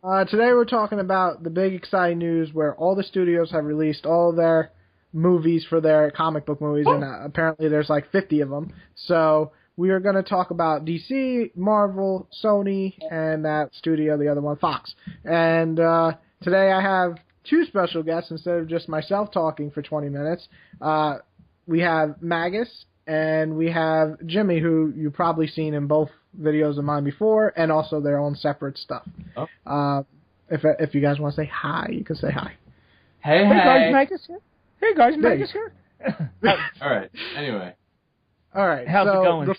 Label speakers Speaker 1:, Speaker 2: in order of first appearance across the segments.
Speaker 1: Today we're talking about the big exciting news where all the studios have released all their movies for their comic book movies, and apparently there's like 50 of them. So we are going to talk about DC, Marvel, Sony, and that studio, the other one, Fox. And today I have two special guests instead of just myself talking for 20 minutes. We have Magus and we have Jimmy, who you've probably seen in both videos of mine before, and also their own separate stuff. Oh. If you guys want to say hi, you can say hi.
Speaker 2: Hey guys, Magus here. Hey guys, Magus here.
Speaker 3: All right. Anyway.
Speaker 1: All right.
Speaker 2: How's it going?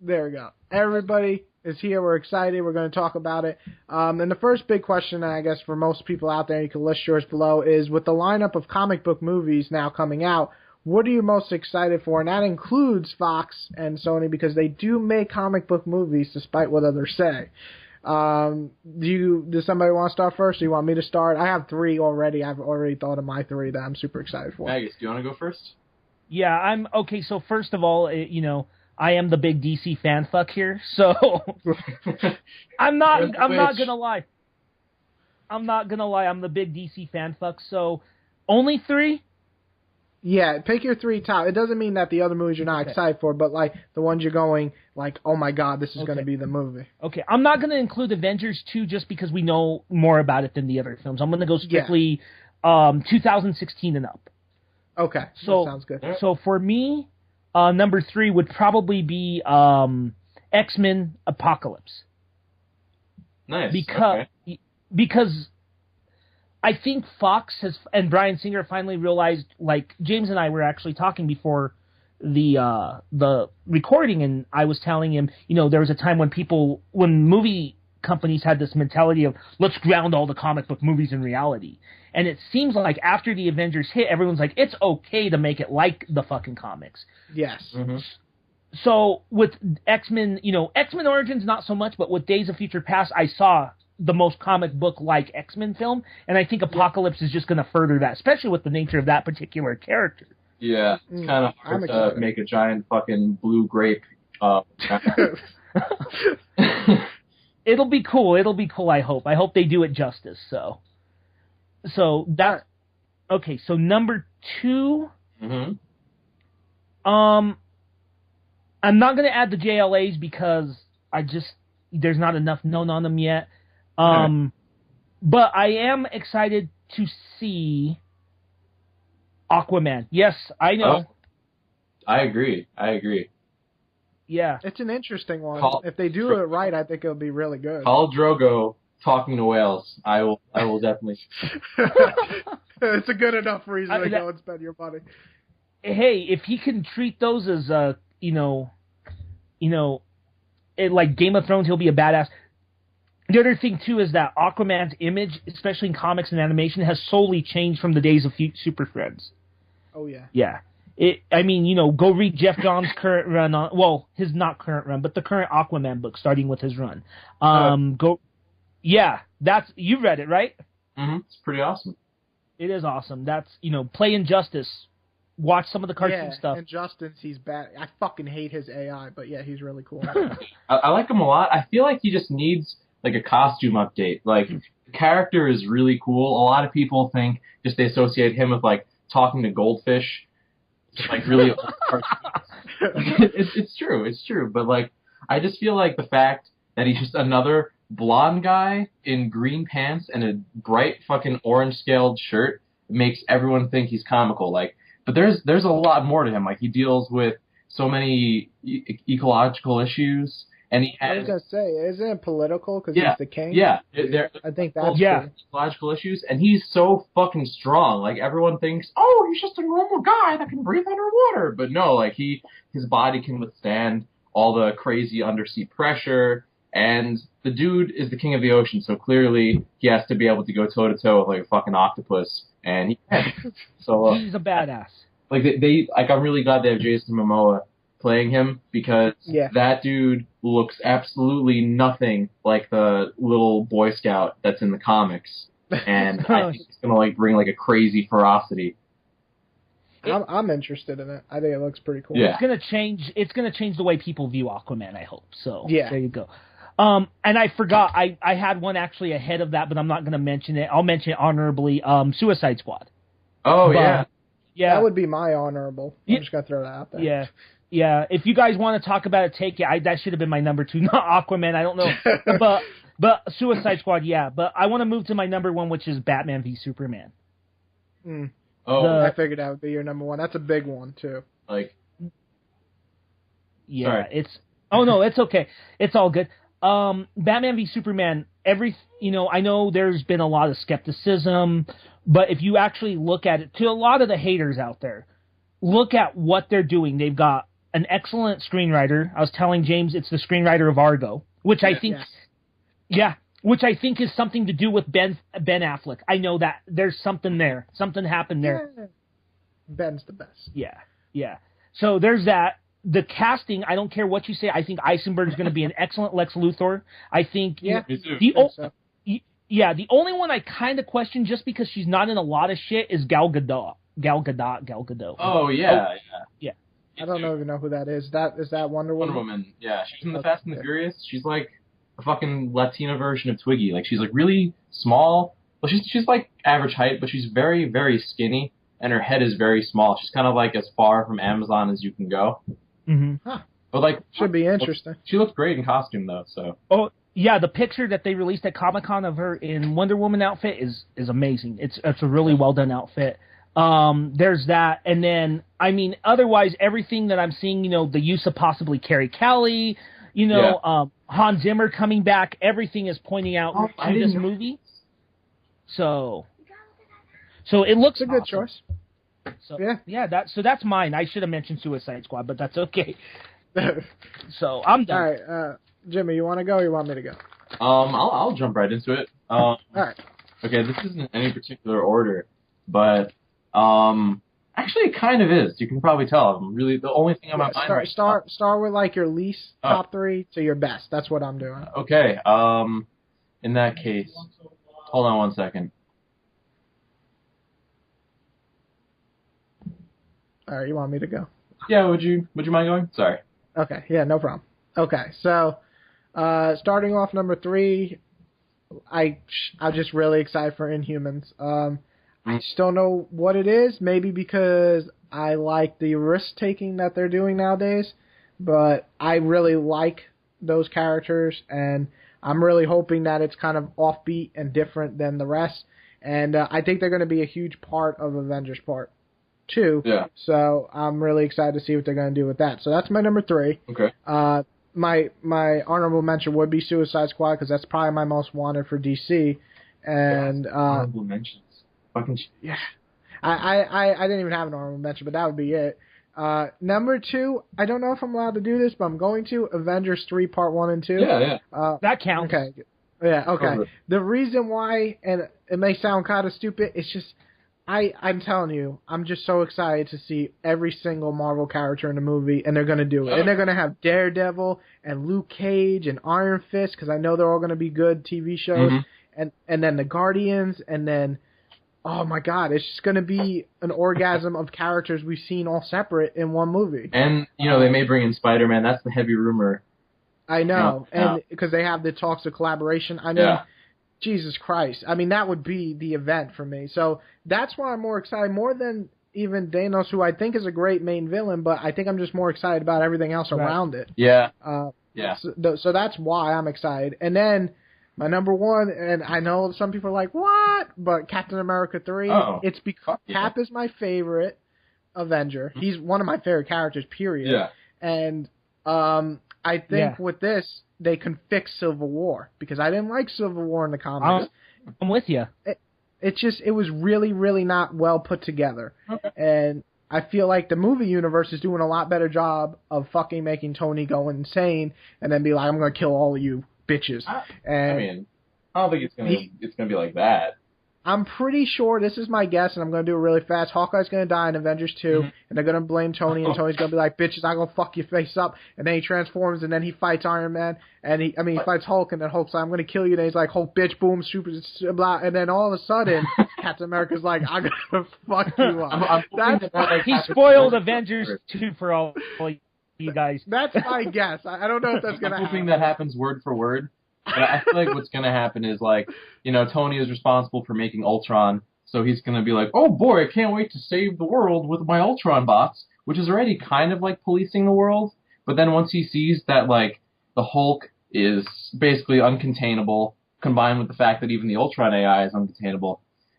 Speaker 1: There we go. Everybody is here. We're excited. We're going to talk about it. And the first big question, I guess, for most people out there, you can list yours below, is with the lineup of comic book movies now coming out, what are you most excited for? And that includes Fox and Sony because they do make comic book movies despite what others say. Does somebody want to start first? Do you want me to start? I have three already. I've already thought of my three that I'm super excited for.
Speaker 3: Magus, do you want to go first?
Speaker 2: Yeah, I'm okay. So first of all, I am the big DC fan fuck here, so I'm not gonna lie. I'm the big DC fan fuck. So only three.
Speaker 1: Yeah, pick your three top. It doesn't mean that the other movies you're not excited for, but like the ones you're going like, oh my god, this is going to be the movie.
Speaker 2: Okay, I'm not going to include Avengers 2 just because we know more about it than the other films. I'm going to go strictly 2016 and up.
Speaker 1: Okay,
Speaker 2: so
Speaker 1: that sounds good.
Speaker 2: So for me, number 3 would probably be X-Men Apocalypse.
Speaker 3: Nice.
Speaker 2: Because I think Fox and Bryan Singer finally realized, like, James and I were actually talking before the recording, and I was telling him, there was a time when movie companies had this mentality of, let's ground all the comic book movies in reality. And it seems like after the Avengers hit, everyone's like, it's okay to make it like the fucking comics.
Speaker 1: Yes.
Speaker 3: Mm-hmm.
Speaker 2: So with X-Men, X-Men Origins, not so much, but with Days of Future Past, I saw the most comic book-like X-Men film, and I think Apocalypse is just going to further that, especially with the nature of that particular character.
Speaker 3: Yeah, it's kind of hard to make a giant fucking blue grape.
Speaker 2: It'll be cool, I hope. I hope they do it justice, so that... Okay, so number 2...
Speaker 3: Mm-hmm.
Speaker 2: I'm not going to add the JLAs because there's not enough known on them yet. But I am excited to see Aquaman. Yes, I know.
Speaker 3: Oh, I agree.
Speaker 2: Yeah.
Speaker 1: It's an interesting one. If they do it right, I think it'll be really good.
Speaker 3: Khal Drogo talking to whales. I will definitely.
Speaker 1: It's a good enough reason to go and spend your money.
Speaker 2: Hey, if he can treat those as, like Game of Thrones, he'll be a badass. The other thing, too, is that Aquaman's image, especially in comics and animation, has solely changed from the days of Super Friends.
Speaker 1: Oh, yeah.
Speaker 2: Yeah. Go read Jeff Johns' current run on... Well, his not current run, but the current Aquaman book, starting with his run. Yeah, you've read it, right?
Speaker 3: Mm-hmm. It's pretty awesome.
Speaker 2: It is awesome. That's, play Injustice. Watch some of the cartoon stuff.
Speaker 1: Injustice, he's bad. I fucking hate his AI, but yeah, he's really cool.
Speaker 3: I like him a lot. I feel like he just needs... like a costume update. Like, the character is really cool. A lot of people think just they associate him with, like, talking to goldfish. Just, like, really it's true. But, like, I just feel like the fact that he's just another blonde guy in green pants and a bright fucking orange-scaled shirt makes everyone think he's comical. Like, but there's a lot more to him. Like, he deals with so many ecological issues. And he has,
Speaker 1: I was going to say, isn't it political because he's the king?
Speaker 3: Yeah.
Speaker 1: I think that's
Speaker 3: ecological issues. And he's so fucking strong. Like, everyone thinks, oh, he's just a normal guy that can breathe underwater. But no, like, his body can withstand all the crazy undersea pressure. And the dude is the king of the ocean, so clearly he has to be able to go toe-to-toe with, like, a fucking octopus. And he can. So,
Speaker 2: he's a badass.
Speaker 3: Like, I'm really glad they have Jason Momoa playing him because that dude looks absolutely nothing like the little Boy Scout that's in the comics, and I think it's gonna like bring like a crazy ferocity.
Speaker 1: I'm interested in it. I think it looks pretty cool.
Speaker 2: Yeah. It's gonna change the way people view Aquaman. I hope so.
Speaker 1: Yeah.
Speaker 2: There you go. And I forgot, I had one actually ahead of that, but I'm not going to mention it. I'll mention it honorably. Suicide Squad.
Speaker 3: Oh,
Speaker 2: But, yeah.
Speaker 1: That would be my honorable. I'm just going to throw that out there.
Speaker 2: Yeah. Yeah. If you guys want to talk about it, take it. That should have been my number 2, not Aquaman. I don't know. But Suicide Squad, yeah. But I want to move to my number 1, which is Batman v Superman.
Speaker 1: I figured that would be your number 1. That's a big one, too.
Speaker 2: Yeah,
Speaker 3: sorry.
Speaker 2: it's... Oh, no, it's okay. It's all good. Batman v Superman, I know there's been a lot of skepticism, but if you actually look at it, to a lot of the haters out there, look at what they're doing. They've got an excellent screenwriter. I was telling James it's the screenwriter of Argo, which I think... Yeah, which I think is something to do with Ben Affleck. I know that there's something there. Something happened there.
Speaker 1: Yeah. Ben's the best.
Speaker 2: Yeah. So there's that. The casting, I don't care what you say. I think Eisenberg's going to be an excellent Lex Luthor. I think...
Speaker 1: Yeah,
Speaker 2: the only one I kind of question, just because she's not in a lot of shit, is Gal Gadot.
Speaker 3: Oh, yeah.
Speaker 1: I don't even know who that is. Is that Wonder Woman?
Speaker 3: Wonder Woman, yeah. She's in the Fast and the Furious. She's like a fucking Latina version of Twiggy. Like, she's like really small. Well, she's like average height, but she's very, very skinny, and her head is very small. She's kind of like as far from Amazon as you can go.
Speaker 2: Mm-hmm.
Speaker 1: Huh.
Speaker 3: But like,
Speaker 1: should be interesting.
Speaker 3: She looks great in costume though. So.
Speaker 2: Oh yeah, the picture that they released at Comic-Con of her in Wonder Woman outfit is amazing. It's a really well done outfit. There's that, and then otherwise everything that I'm seeing, the use of possibly Carrie Kelly, Hans Zimmer coming back, everything is pointing out to this movie. So it looks
Speaker 1: a good choice.
Speaker 2: So that's mine. I should have mentioned Suicide Squad, but that's okay. So I'm done.
Speaker 1: All right, Jimmy, you want to go or you want me to go?
Speaker 3: I'll jump right into it.
Speaker 1: All right.
Speaker 3: Okay, this isn't in any particular order, but actually it kind of is. You can probably tell. I'm really the only thing on my mind.
Speaker 1: Start with like your least top 3 to your best. That's what I'm doing.
Speaker 3: Okay. In that case, hold on one second.
Speaker 1: All right, you want me to go?
Speaker 3: Yeah, would you mind going? Sorry.
Speaker 1: Okay, yeah, no problem. Okay, so starting off number 3, I'm just really excited for Inhumans. I just don't know what it is. Maybe because I like the risk taking that they're doing nowadays, but I really like those characters, and I'm really hoping that it's kind of offbeat and different than the rest. And I think they're going to be a huge part of Avengers Part 2.
Speaker 3: Yeah.
Speaker 1: So I'm really excited to see what they're going to do with that. So that's my number 3.
Speaker 3: Okay.
Speaker 1: My honorable mention would be Suicide Squad, because that's probably my most wanted for DC. And
Speaker 3: honorable mentions. Fucking
Speaker 1: yeah. I didn't even have an honorable mention, but that would be it. Number 2, I don't know if I'm allowed to do this, but I'm going to Avengers 3 Part 1 and 2.
Speaker 3: Yeah.
Speaker 2: That counts.
Speaker 1: Okay. Yeah, okay. The reason why, and it may sound kind of stupid, it's just I'm telling you, I'm just so excited to see every single Marvel character in the movie, and they're going to do it. And they're going to have Daredevil and Luke Cage and Iron Fist, because I know they're all going to be good TV shows. Mm-hmm. And then the Guardians, and then, oh my God, it's just going to be an orgasm of characters we've seen all separate in one movie.
Speaker 3: And, they may bring in Spider-Man. That's the heavy rumor.
Speaker 1: I know, and because they have the talks of collaboration. I mean, Jesus Christ. I mean, that would be the event for me. So that's why I'm more excited, more than even Thanos, who I think is a great main villain, but I think I'm just more excited about everything else around it.
Speaker 3: Yeah.
Speaker 1: So that's why I'm excited. And then my number 1, and I know some people are like, what? But Captain America 3, it's because Cap is my favorite Avenger. He's one of my favorite characters, period.
Speaker 3: Yeah. And
Speaker 1: I think with this, they can fix Civil War, because I didn't like Civil War in the comics.
Speaker 2: I'm with you.
Speaker 1: It was really, really not well put together. Okay. And I feel like the movie universe is doing a lot better job of fucking making Tony go insane and then be like, I'm going to kill all of you bitches. I
Speaker 3: don't think it's gonna be like that.
Speaker 1: I'm pretty sure, this is my guess, and I'm going to do it really fast, Hawkeye's going to die in Avengers 2, and they're going to blame Tony, and Tony's going to be like, bitches, I'm going to fuck your face up, and then he transforms, and then he fights Iron Man, and he fights Hulk, and then Hulk's like, I'm going to kill you, and he's like, Hulk, bitch, boom, super, blah, and then all of a sudden, Captain America's like, I'm going to fuck you up.
Speaker 2: He spoiled Avengers 2 for all. you guys.
Speaker 1: That's my guess. I don't know if that's going to
Speaker 3: I'm
Speaker 1: happen.
Speaker 3: hoping that happens word for word. But I feel like what's going to happen is, like, Tony is responsible for making Ultron, so he's going to be like, oh boy, I can't wait to save the world with my Ultron bots, which is already kind of like policing the world. But then once he sees that, like, the Hulk is basically uncontainable, combined with the fact that even the Ultron AI is uncontainable,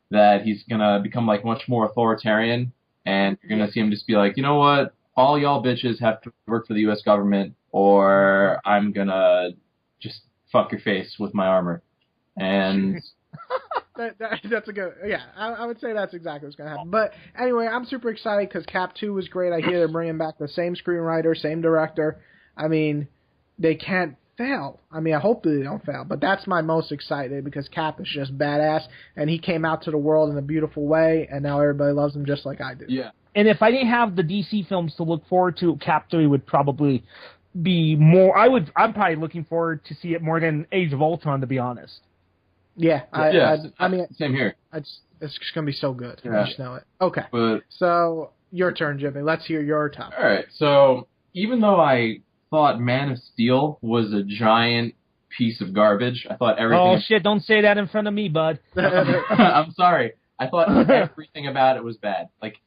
Speaker 3: that he's going to become, like, much more authoritarian, and you're going to see him just be like, you know what, all y'all bitches have to work for the U.S. government, or I'm going to just fuck your face with my armor. And
Speaker 1: that's a good, yeah, I would say that's exactly what's going to happen. But anyway, I'm super excited because Cap 2 was great. I hear they're bringing back the same screenwriter, same director. I mean, they can't fail. I mean, I hope they don't fail, but that's my most excited because Cap is just badass, and he came out to the world in a beautiful way, and now everybody loves him just like I do.
Speaker 3: yeah.
Speaker 2: And if I didn't have the DC films to look forward to, Cap 3 would probably be more. I'm probably looking forward to see it more than Age of Ultron, to be honest.
Speaker 1: Yeah, I mean,
Speaker 3: same here.
Speaker 1: It's just gonna be so good.
Speaker 3: Yeah.
Speaker 1: I just know it. Okay,
Speaker 3: But
Speaker 1: so your turn, Jimmy. Let's hear your top.
Speaker 3: all right, so even though I thought Man of Steel was a giant piece of garbage, I thought everything.
Speaker 2: Oh shit! Don't say that in front of me, bud.
Speaker 3: I'm sorry. I thought everything about it was bad. Like,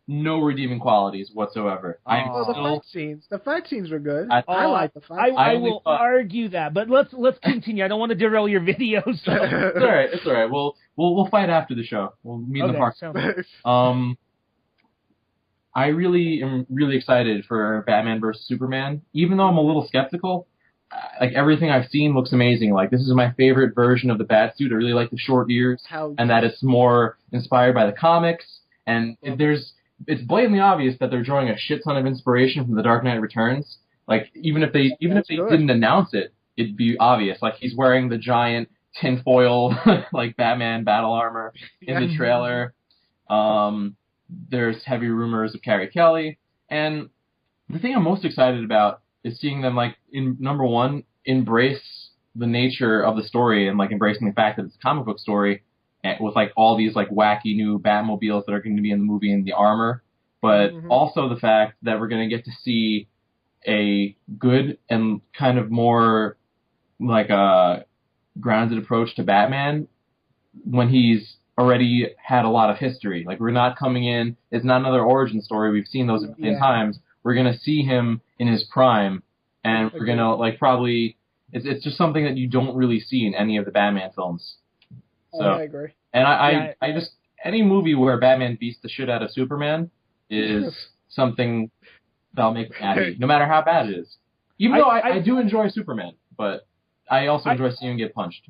Speaker 3: no redeeming qualities whatsoever.
Speaker 1: The fight scenes were good.
Speaker 3: I
Speaker 1: like the fight.
Speaker 2: I will argue that, but let's continue. I don't want to derail your video. So.
Speaker 3: It's all right. We'll fight after the show. We'll meet in the park. I really am really excited for Batman vs Superman, even though I'm a little skeptical. Like, everything I've seen looks amazing. Like, this is my favorite version of the Batsuit. I really like the short ears, and that it's more inspired by the comics. And it's blatantly obvious that they're drawing a shit ton of inspiration from The Dark Knight Returns. Like, even if they didn't announce it, it'd be obvious. Like, he's wearing the giant tinfoil like Batman battle armor in the trailer. There's heavy rumors of Carrie Kelly, and the thing I'm most excited about is seeing them, like, in number one, embrace the nature of the story and, like, embracing the fact that it's a comic book story, with, like, all these, like, wacky new Batmobiles that are going to be in the movie and the armor, but also the fact that we're going to get to see a good and kind of more, like, a grounded approach to Batman when he's already had a lot of history. Like, we're not coming in, it's not another origin story, we've seen those a million times. We're going to see him in his prime, and we're going to, like, probably, it's just something that you don't really see in any of the Batman films. So,
Speaker 1: I agree.
Speaker 3: And I just, any movie where Batman beats the shit out of Superman is something that'll make me happy, no matter how bad it is. Even though I do enjoy Superman, but I also enjoy seeing him get punched.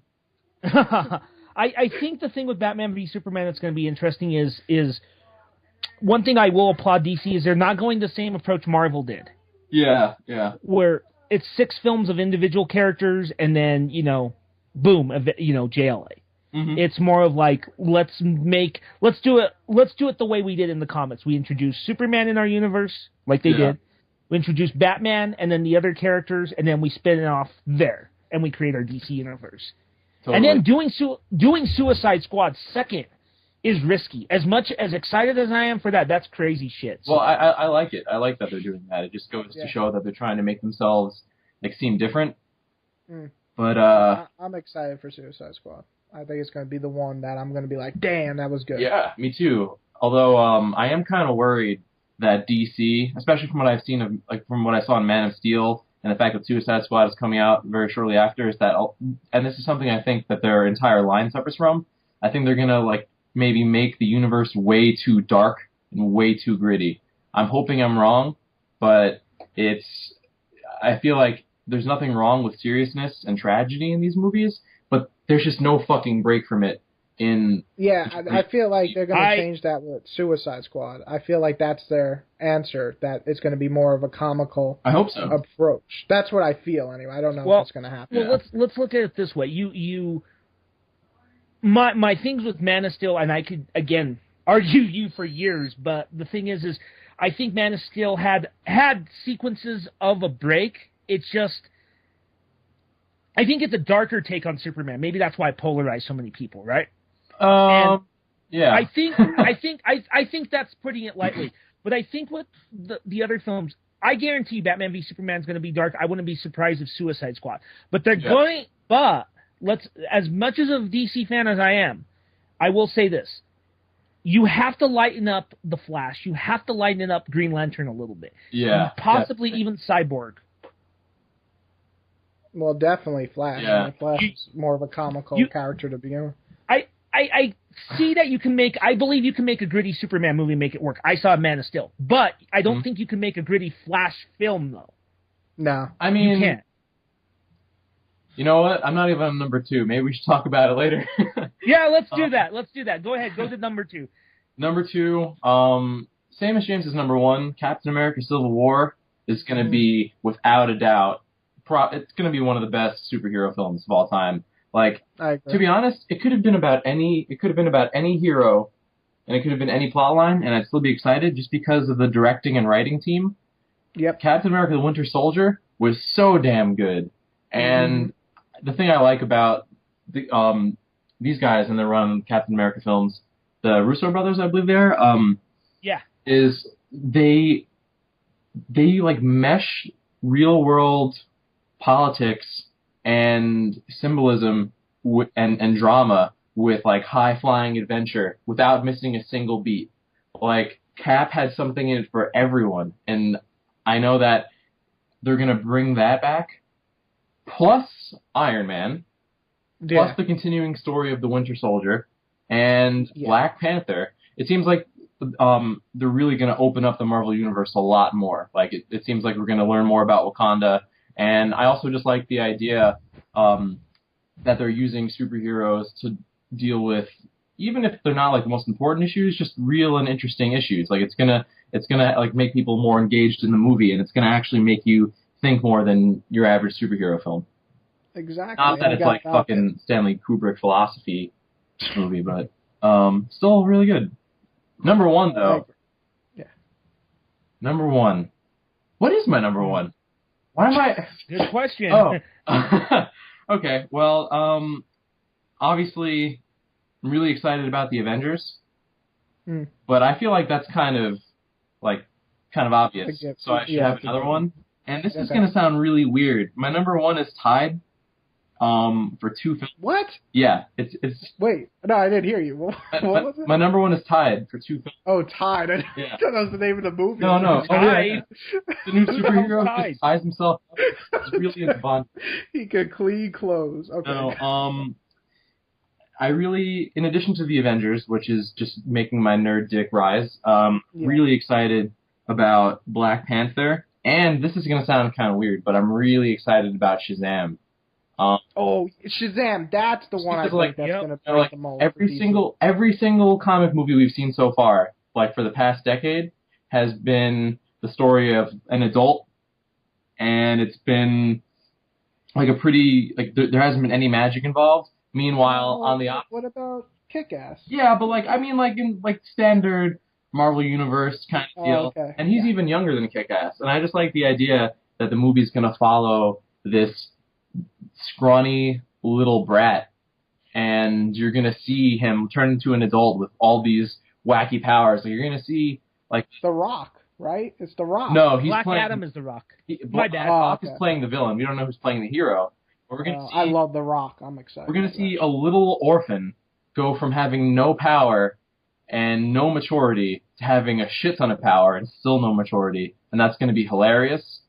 Speaker 2: I think the thing with Batman v Superman that's going to be interesting is one thing I will applaud DC is they're not going the same approach Marvel did.
Speaker 3: Yeah.
Speaker 2: Where it's 6 films of individual characters and then, boom, JLA. Mm-hmm. It's more of like, let's do it the way we did in the comics. We introduced Superman in our universe, like they did. We introduced Batman and then the other characters, and then we spin it off there, and we create our DC universe. Totally. And then doing Suicide Squad second is risky. As much as excited as I am for that, that's crazy shit. So.
Speaker 3: Well, I like it. I like that they're doing that. It just goes to show that they're trying to make themselves, like, seem different. But
Speaker 1: I'm excited for Suicide Squad. I think it's going to be the one that I'm going to be like, damn, that was good.
Speaker 3: Yeah, me too. Although I am kind of worried that DC, especially from what I've seen from what I saw in Man of Steel, and the fact that Suicide Squad is coming out very shortly after, is that, and this is something I think that their entire line suffers from. I think they're going to, like, maybe make the universe way too dark and way too gritty. I'm hoping I'm wrong, but I feel like there's nothing wrong with seriousness and tragedy in these movies, but there's just no fucking break from it in...
Speaker 1: Yeah, I feel like they're going to change that with Suicide Squad. I feel like that's their answer, that it's going to be more of a comical approach. That's what I feel, anyway. I don't know if it's going to happen.
Speaker 2: Well, let's look at it this way. My things with Man of Steel, and I could, again, argue you for years, but the thing is I think Man of Steel had sequences of a break. It's just... I think it's a darker take on Superman. Maybe that's why it polarized so many people, right?
Speaker 3: Yeah.
Speaker 2: I think that's putting it lightly. But I think with the other films, I guarantee Batman v Superman is going to be dark. I wouldn't be surprised if Suicide Squad. But they're going. But as much as a DC fan as I am, I will say this: you have to lighten up the Flash. You have to lighten up Green Lantern a little bit.
Speaker 3: Yeah,
Speaker 2: possibly even Cyborg.
Speaker 1: Well, definitely Flash.
Speaker 3: Yeah.
Speaker 1: I mean, Flash is more of a comical character to begin with.
Speaker 2: I see that you can make. I believe you can make a gritty Superman movie and make it work. I saw Man of Steel, but I don't think you can make a gritty Flash film though.
Speaker 1: No,
Speaker 3: I mean,
Speaker 2: you can't.
Speaker 3: You know what? I'm not even on number 2. Maybe we should talk about it later.
Speaker 2: Yeah, let's do that. Let's do that. Go ahead. Go to number 2.
Speaker 3: Number 2, same as James' number 1. Captain America: Civil War is going to be, without a doubt, it's going to be one of the best superhero films of all time. Like, to be honest, it could have been about any hero, and it could have been any plotline, and I'd still be excited just because of the directing and writing team.
Speaker 1: Yep.
Speaker 3: Captain America: The Winter Soldier was so damn good, and the thing I like about these guys and their run Captain America films, the Russo brothers, I believe they are, is they like mesh real world politics and symbolism and drama with like high flying adventure without missing a single beat. Like Cap had something in it for everyone, and I know that they're gonna bring that back. Plus Iron Man, plus the continuing story of the Winter Soldier, and Black Panther. It seems like they're really going to open up the Marvel Universe a lot more. Like, it seems like we're going to learn more about Wakanda, and I also just like the idea that they're using superheroes to deal with, even if they're not like the most important issues, just real and interesting issues. Like, it's gonna like make people more engaged in the movie, and it's gonna actually make you think more than your average superhero film.
Speaker 1: Exactly.
Speaker 3: Not that it's like fucking Stanley Kubrick philosophy movie, but still really good. Number 1, though.
Speaker 1: Yeah.
Speaker 3: Number 1. What is my number 1? Why am I...
Speaker 2: Good question.
Speaker 3: Oh. Okay, well, obviously, I'm really excited about the Avengers, but I feel like that's kind of obvious, so I should have another one. And this is going to sound really weird. My number 1 is tied for 2 films.
Speaker 1: What?
Speaker 3: Yeah, it's.
Speaker 1: Wait, no, I didn't hear you. What was it?
Speaker 3: My number 1 is tied for 2 films.
Speaker 1: Oh, Tied. I thought that was the name of the movie.
Speaker 3: No.
Speaker 2: Tied.
Speaker 3: The new superhero just ties himself up. It's really into Bond.
Speaker 1: He could clean clothes. Okay.
Speaker 3: No, I really, in addition to the Avengers, which is just making my nerd dick rise, really excited about Black Panther. And this is going to sound kind of weird, but I'm really excited about Shazam.
Speaker 1: Shazam! That's the one I think that's going to break the mold.
Speaker 3: Every single comic movie we've seen so far, like for the past decade, has been the story of an adult, and it's been like there hasn't been any magic involved. Meanwhile, on the
Speaker 1: what about Kick-Ass?
Speaker 3: Yeah, but in standard Marvel Universe kind of deal.
Speaker 1: Okay.
Speaker 3: And he's even younger than Kick-Ass. And I just like the idea that the movie's going to follow this scrawny little brat, and you're going to see him turn into an adult with all these wacky powers. So you're going to see,
Speaker 1: The Rock, right? It's The Rock.
Speaker 3: No, he's
Speaker 2: Black
Speaker 3: playing...
Speaker 2: Adam is The Rock.
Speaker 3: My dad. Rock is playing the villain. We don't know who's playing the hero. But we're going to see...
Speaker 1: I love The Rock. I'm excited.
Speaker 3: We're going to see a little orphan go from having no power and no maturity to having a shit ton of power and still no maturity. And that's going to be hilarious.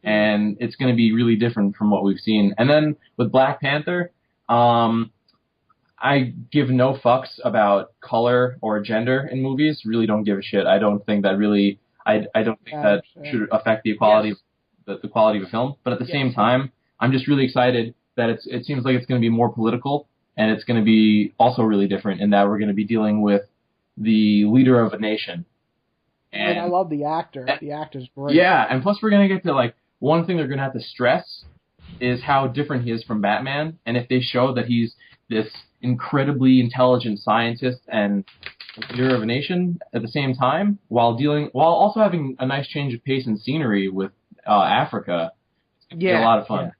Speaker 3: And it's going to be really different from what we've seen. And then with Black Panther, I give no fucks about color or gender in movies. Really don't give a shit. I don't think that really... I don't think that should affect the quality of the quality of a film. But at the same time, I'm just really excited that it seems like it's going to be more political, and it's going to be also really different in that we're going to be dealing with the leader of a nation.
Speaker 1: And I love the actor. The actor's great.
Speaker 3: Yeah, and plus we're going to get to, one thing they're going to have to stress is how different he is from Batman, and if they show that he's this incredibly intelligent scientist and leader of a nation at the same time, while also having a nice change of pace and scenery with Africa, it's going to be a lot of fun.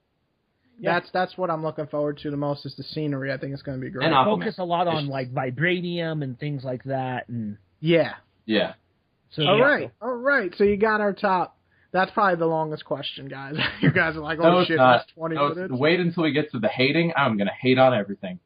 Speaker 1: Yeah. That's what I'm looking forward to the most is the scenery. I think it's going to be great.
Speaker 3: And
Speaker 2: focus a lot on vibranium and things like that. And
Speaker 1: yeah.
Speaker 2: So,
Speaker 1: all right. So you got our top That's probably the longest question, guys. You guys are like,
Speaker 3: No,
Speaker 1: oh
Speaker 3: it's
Speaker 1: shit,
Speaker 3: not.
Speaker 1: that's 20
Speaker 3: No,
Speaker 1: minutes.
Speaker 3: wait until we get to the hating. I'm gonna hate on everything.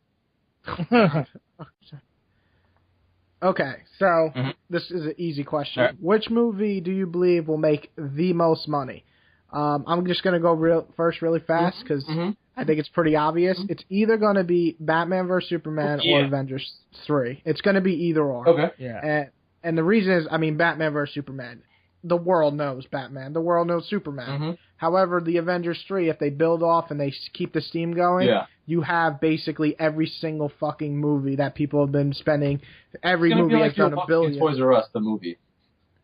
Speaker 1: Okay, so
Speaker 3: Mhm.
Speaker 1: this is an easy question.
Speaker 3: All right.
Speaker 1: Which movie do you believe will make the most money? I'm just going to go really fast because
Speaker 3: Mhm.
Speaker 1: I think it's pretty obvious. It's either going to be Batman vs. Superman or
Speaker 3: Yeah.
Speaker 1: Avengers 3. It's going to be either or.
Speaker 3: Okay.
Speaker 2: Yeah.
Speaker 1: And the reason is, I mean, Batman vs. Superman. The world knows Batman. The world knows Superman.
Speaker 3: Mhm.
Speaker 1: However, the Avengers 3, if they build off and they keep the steam going,
Speaker 3: Yeah.
Speaker 1: you have basically every single fucking movie that people have been spending. Every
Speaker 3: It's gonna
Speaker 1: movie
Speaker 3: be
Speaker 1: has
Speaker 3: like your
Speaker 1: done a
Speaker 3: fucking
Speaker 1: billion.
Speaker 3: Toys R Us, the movie.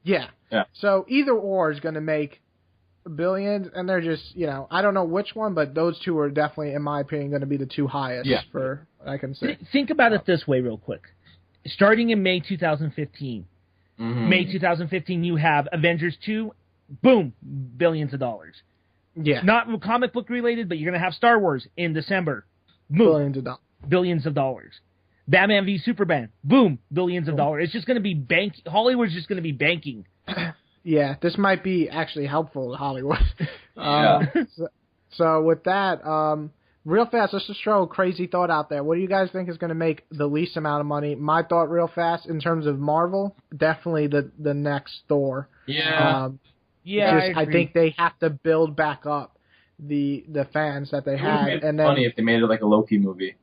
Speaker 1: Yeah.
Speaker 3: Yeah.
Speaker 1: So either or is going to make billions, and they're just, I don't know which one, but those two are definitely, in my opinion, going to be the two highest for I can say.
Speaker 2: Think about it this way real quick. Starting in May 2015, May 2015, you have Avengers 2, boom, billions of dollars.
Speaker 1: Yeah.
Speaker 2: Not comic book related, but you're going to have Star Wars in December. Boom,
Speaker 1: Billions of dollars.
Speaker 2: billions of dollars. Batman v Superman, boom, billions of dollars. It's just going to be Hollywood's just going to be banking.
Speaker 1: Yeah, this might be actually helpful to Hollywood.
Speaker 3: Yeah.
Speaker 1: So with that, real fast, let's just throw a crazy thought out there. What do you guys think is going to make the least amount of money? My thought real fast, in terms of Marvel, definitely the next Thor.
Speaker 3: Yeah.
Speaker 2: Yeah,
Speaker 1: I think they have to build back up the fans that they
Speaker 3: It would have
Speaker 1: had.
Speaker 3: been
Speaker 1: And then,
Speaker 3: funny if they made it like a Loki movie.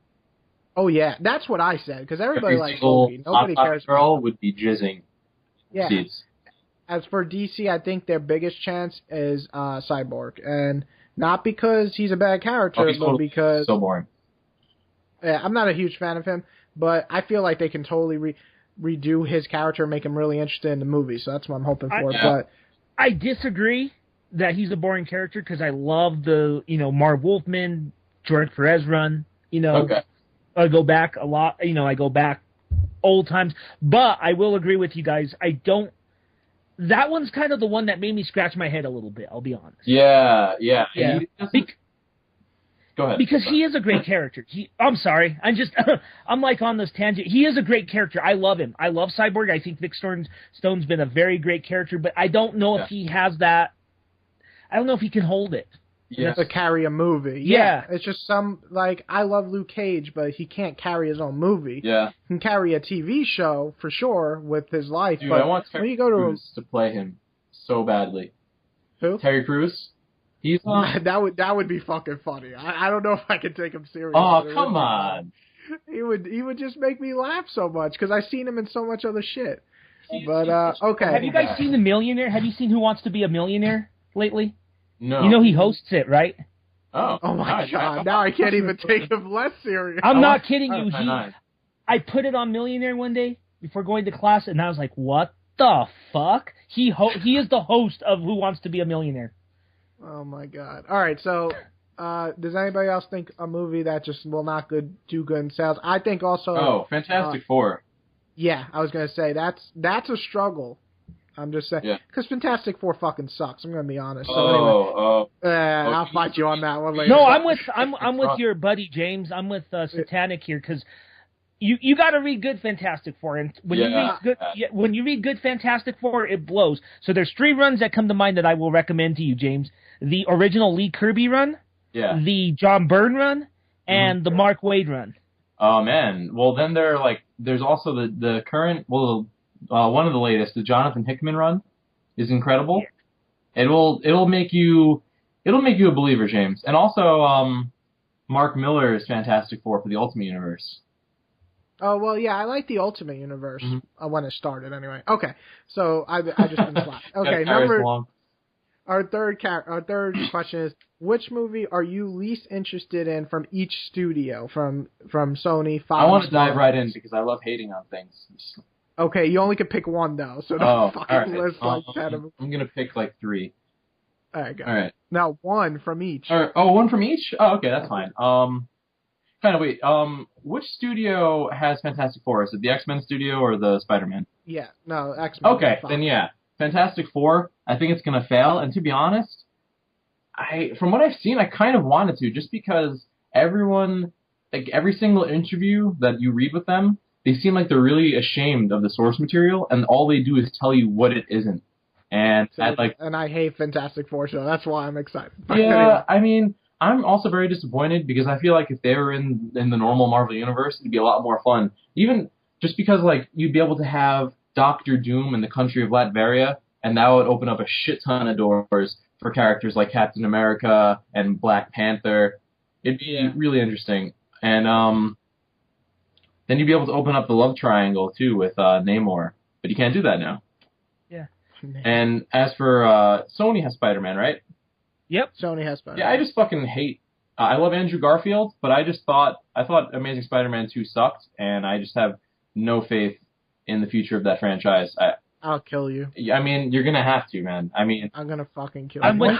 Speaker 1: oh yeah, that's what I said, because everybody
Speaker 3: Every
Speaker 1: likes
Speaker 3: single
Speaker 1: Loki. Nobody
Speaker 3: hot
Speaker 1: cares.
Speaker 3: girl would be jizzing
Speaker 1: Yeah.
Speaker 3: seats.
Speaker 1: As for DC, I think their biggest chance is Cyborg, and not because he's a bad character,
Speaker 3: He's
Speaker 1: but because
Speaker 3: so boring.
Speaker 1: yeah, I'm not a huge fan of him. But I feel like they can totally redo his character and make him really interested in the movie. So that's what I'm hoping for. But
Speaker 2: I disagree that he's a boring character because I love the Marv Wolfman, George Perez run.
Speaker 3: Okay.
Speaker 2: I go back a lot. I go back old times. But I will agree with you guys. That one's kind of the one that made me scratch my head a little bit, I'll be honest.
Speaker 3: Yeah.
Speaker 2: Yeah.
Speaker 3: Go ahead.
Speaker 2: Because he is a great character. I'm sorry. I'm like on this tangent. He is a great character. I love him. I love Cyborg. I think Vic Stone's been a very great character, but I don't know if he has that. I don't know if he can hold it.
Speaker 3: Yeah.
Speaker 1: to carry a movie.
Speaker 2: Yeah.
Speaker 1: It's just I love Luke Cage, but he can't carry his own movie.
Speaker 3: Yeah.
Speaker 1: He can carry a TV show, for sure, with his life.
Speaker 3: Dude,
Speaker 1: but
Speaker 3: I want
Speaker 1: when
Speaker 3: Terry
Speaker 1: you go to
Speaker 3: Crews to play him so badly.
Speaker 1: who?
Speaker 3: Terry Crews? He's
Speaker 1: that would be fucking funny. I don't know if I can take him serious.
Speaker 3: Oh, come on.
Speaker 1: He would just make me laugh so much because I've seen him in so much other shit. But okay.
Speaker 2: Have you guys seen The Millionaire? Have you seen Who Wants to Be a Millionaire lately?
Speaker 3: No.
Speaker 2: He hosts it, right?
Speaker 1: Oh my god! Now I can't even take him less serious.
Speaker 2: I'm not kidding you.
Speaker 3: Nice.
Speaker 2: I put it on Millionaire one day before going to class, and I was like, "What the fuck?" He is the host of Who Wants to Be a Millionaire.
Speaker 1: Oh my god! All right, so does anybody else think a movie that just will not do good in sales? I think also.
Speaker 3: Fantastic Four.
Speaker 1: Yeah, I was gonna say that's a struggle. I'm just saying because Fantastic Four fucking sucks. I'm gonna be honest. So anyway, I'll fight you on that one later.
Speaker 2: No, I'm with your buddy James. I'm with Satanic here because you got to read good Fantastic Four, and when you read good Fantastic Four, it blows. So there's 3 runs that come to mind that I will recommend to you, James. The original Lee Kirby run, the John Byrne run, and the Mark Waid run.
Speaker 3: Oh man, well then there's also the current one of the latest, the Jonathan Hickman run, is incredible. Yeah. It'll make you a believer, James. And also Mark Miller's Fantastic Four for the Ultimate Universe.
Speaker 1: Oh well, yeah, I like the Ultimate Universe when it started. Anyway, okay, so I just been slapped. Okay, our third question is: which movie are you least interested in from each studio? From Sony, Fox.
Speaker 3: I want to dive right in because I love hating on things.
Speaker 1: Okay, you only can pick one though, so don't fucking list like 10 of them.
Speaker 3: I'm gonna pick like 3.
Speaker 1: All right,
Speaker 3: All right.
Speaker 1: Now one from each.
Speaker 3: One from each? Oh, okay, that's fine. Wait. Which studio has Fantastic Four? Is it the X-Men studio or the Spider-Man?
Speaker 1: Yeah, no, X-Men.
Speaker 3: Okay, then yeah, Fantastic Four. I think it's gonna fail, and to be honest, from what I've seen, I kind of wanted to, just because everyone, like every single interview that you read with them, they seem like they're really ashamed of the source material, and all they do is tell you what it isn't. And
Speaker 1: So, and I hate Fantastic Four, so that's why I'm excited. But
Speaker 3: yeah,
Speaker 1: anyway.
Speaker 3: I mean, I'm also very disappointed because I feel like if they were in the normal Marvel universe, it'd be a lot more fun. Even just because like you'd be able to have Doctor Doom in the country of Latveria, and that would open up a shit ton of doors for characters like Captain America and Black Panther. It'd be really interesting. And then you'd be able to open up the love triangle too with Namor, but you can't do that now.
Speaker 2: Yeah.
Speaker 3: And as for Sony has Spider-Man, right?
Speaker 2: Yep.
Speaker 1: Sony has Spider-Man.
Speaker 3: Yeah, I just fucking hate. I love Andrew Garfield, but I thought Amazing Spider-Man 2 sucked, and I just have no faith in the future of that franchise.
Speaker 1: I'll kill you.
Speaker 3: I mean, you're gonna have to, man. I mean,
Speaker 1: I'm gonna fucking kill
Speaker 2: I'm
Speaker 1: you.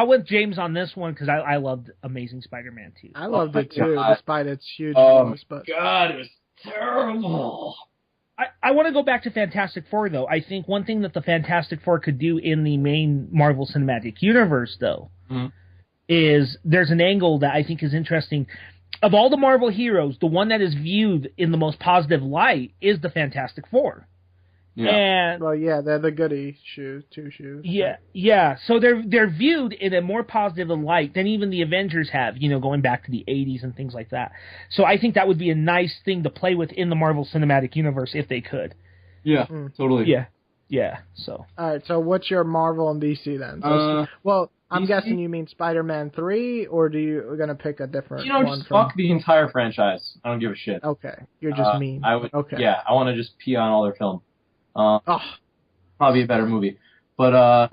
Speaker 2: with James on this one because I loved Amazing Spider-Man 2.
Speaker 1: I loved it too, despite its huge
Speaker 3: flaws.
Speaker 1: But
Speaker 3: God, it was terrible.
Speaker 2: I want to go back to Fantastic Four, though. I think one thing that the Fantastic Four could do in the main Marvel Cinematic Universe, though, is there's an angle that I think is interesting. Of all the Marvel heroes, the one that is viewed in the most positive light is the Fantastic Four.
Speaker 3: Yeah.
Speaker 2: And
Speaker 1: well, yeah, they're the goody two shoes.
Speaker 2: Yeah. So they're viewed in a more positive light than even the Avengers have, going back to the 80s and things like that. So I think that would be a nice thing to play with in the Marvel Cinematic Universe if they could.
Speaker 3: Yeah, totally.
Speaker 2: Yeah. So.
Speaker 1: All right. So what's your Marvel and DC then? Well, I'm
Speaker 3: DC?
Speaker 1: guessing you mean Spider-Man 3, or we're gonna pick a different one?
Speaker 3: Just fuck the entire franchise. I don't give a shit.
Speaker 1: Okay, you're just mean.
Speaker 3: I would.
Speaker 1: Okay.
Speaker 3: Yeah, I want to just pee on all their film. Probably a better movie. But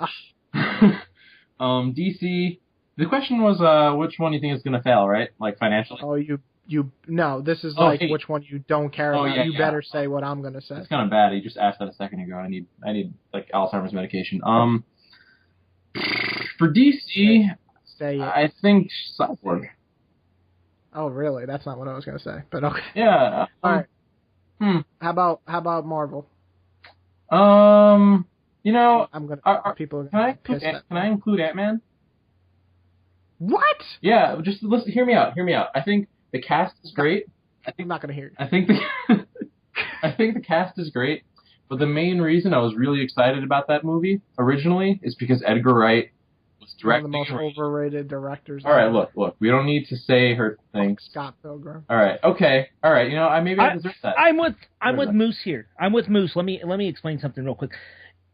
Speaker 3: DC. The question was, which one do you think is gonna fail, right? Like financially.
Speaker 1: Oh, no. This is which one you don't care about. You better say what I'm gonna say.
Speaker 3: It's kind of bad. You just asked that a second ago. I need like Alzheimer's medication. For DC,
Speaker 1: say it.
Speaker 3: I think Cyborg.
Speaker 1: Oh, really? That's not what I was gonna say. But okay.
Speaker 3: Yeah.
Speaker 1: All right. How about Marvel?
Speaker 3: I'm gonna.
Speaker 1: People are gonna
Speaker 3: can I include Ant-Man?
Speaker 1: What?
Speaker 3: Yeah, just listen. Hear me out. I think the cast is great.
Speaker 1: I'm not gonna hear you.
Speaker 3: I think the cast is great, but the main reason I was really excited about that movie originally is because Edgar Wright was directing.
Speaker 1: One of the most overrated directors.
Speaker 3: All right, look. We don't need to say her things.
Speaker 1: Scott Pilgrim.
Speaker 3: All right, okay, all right. I deserve that.
Speaker 2: I'm with Moose here. I'm with Moose. Let me explain something real quick.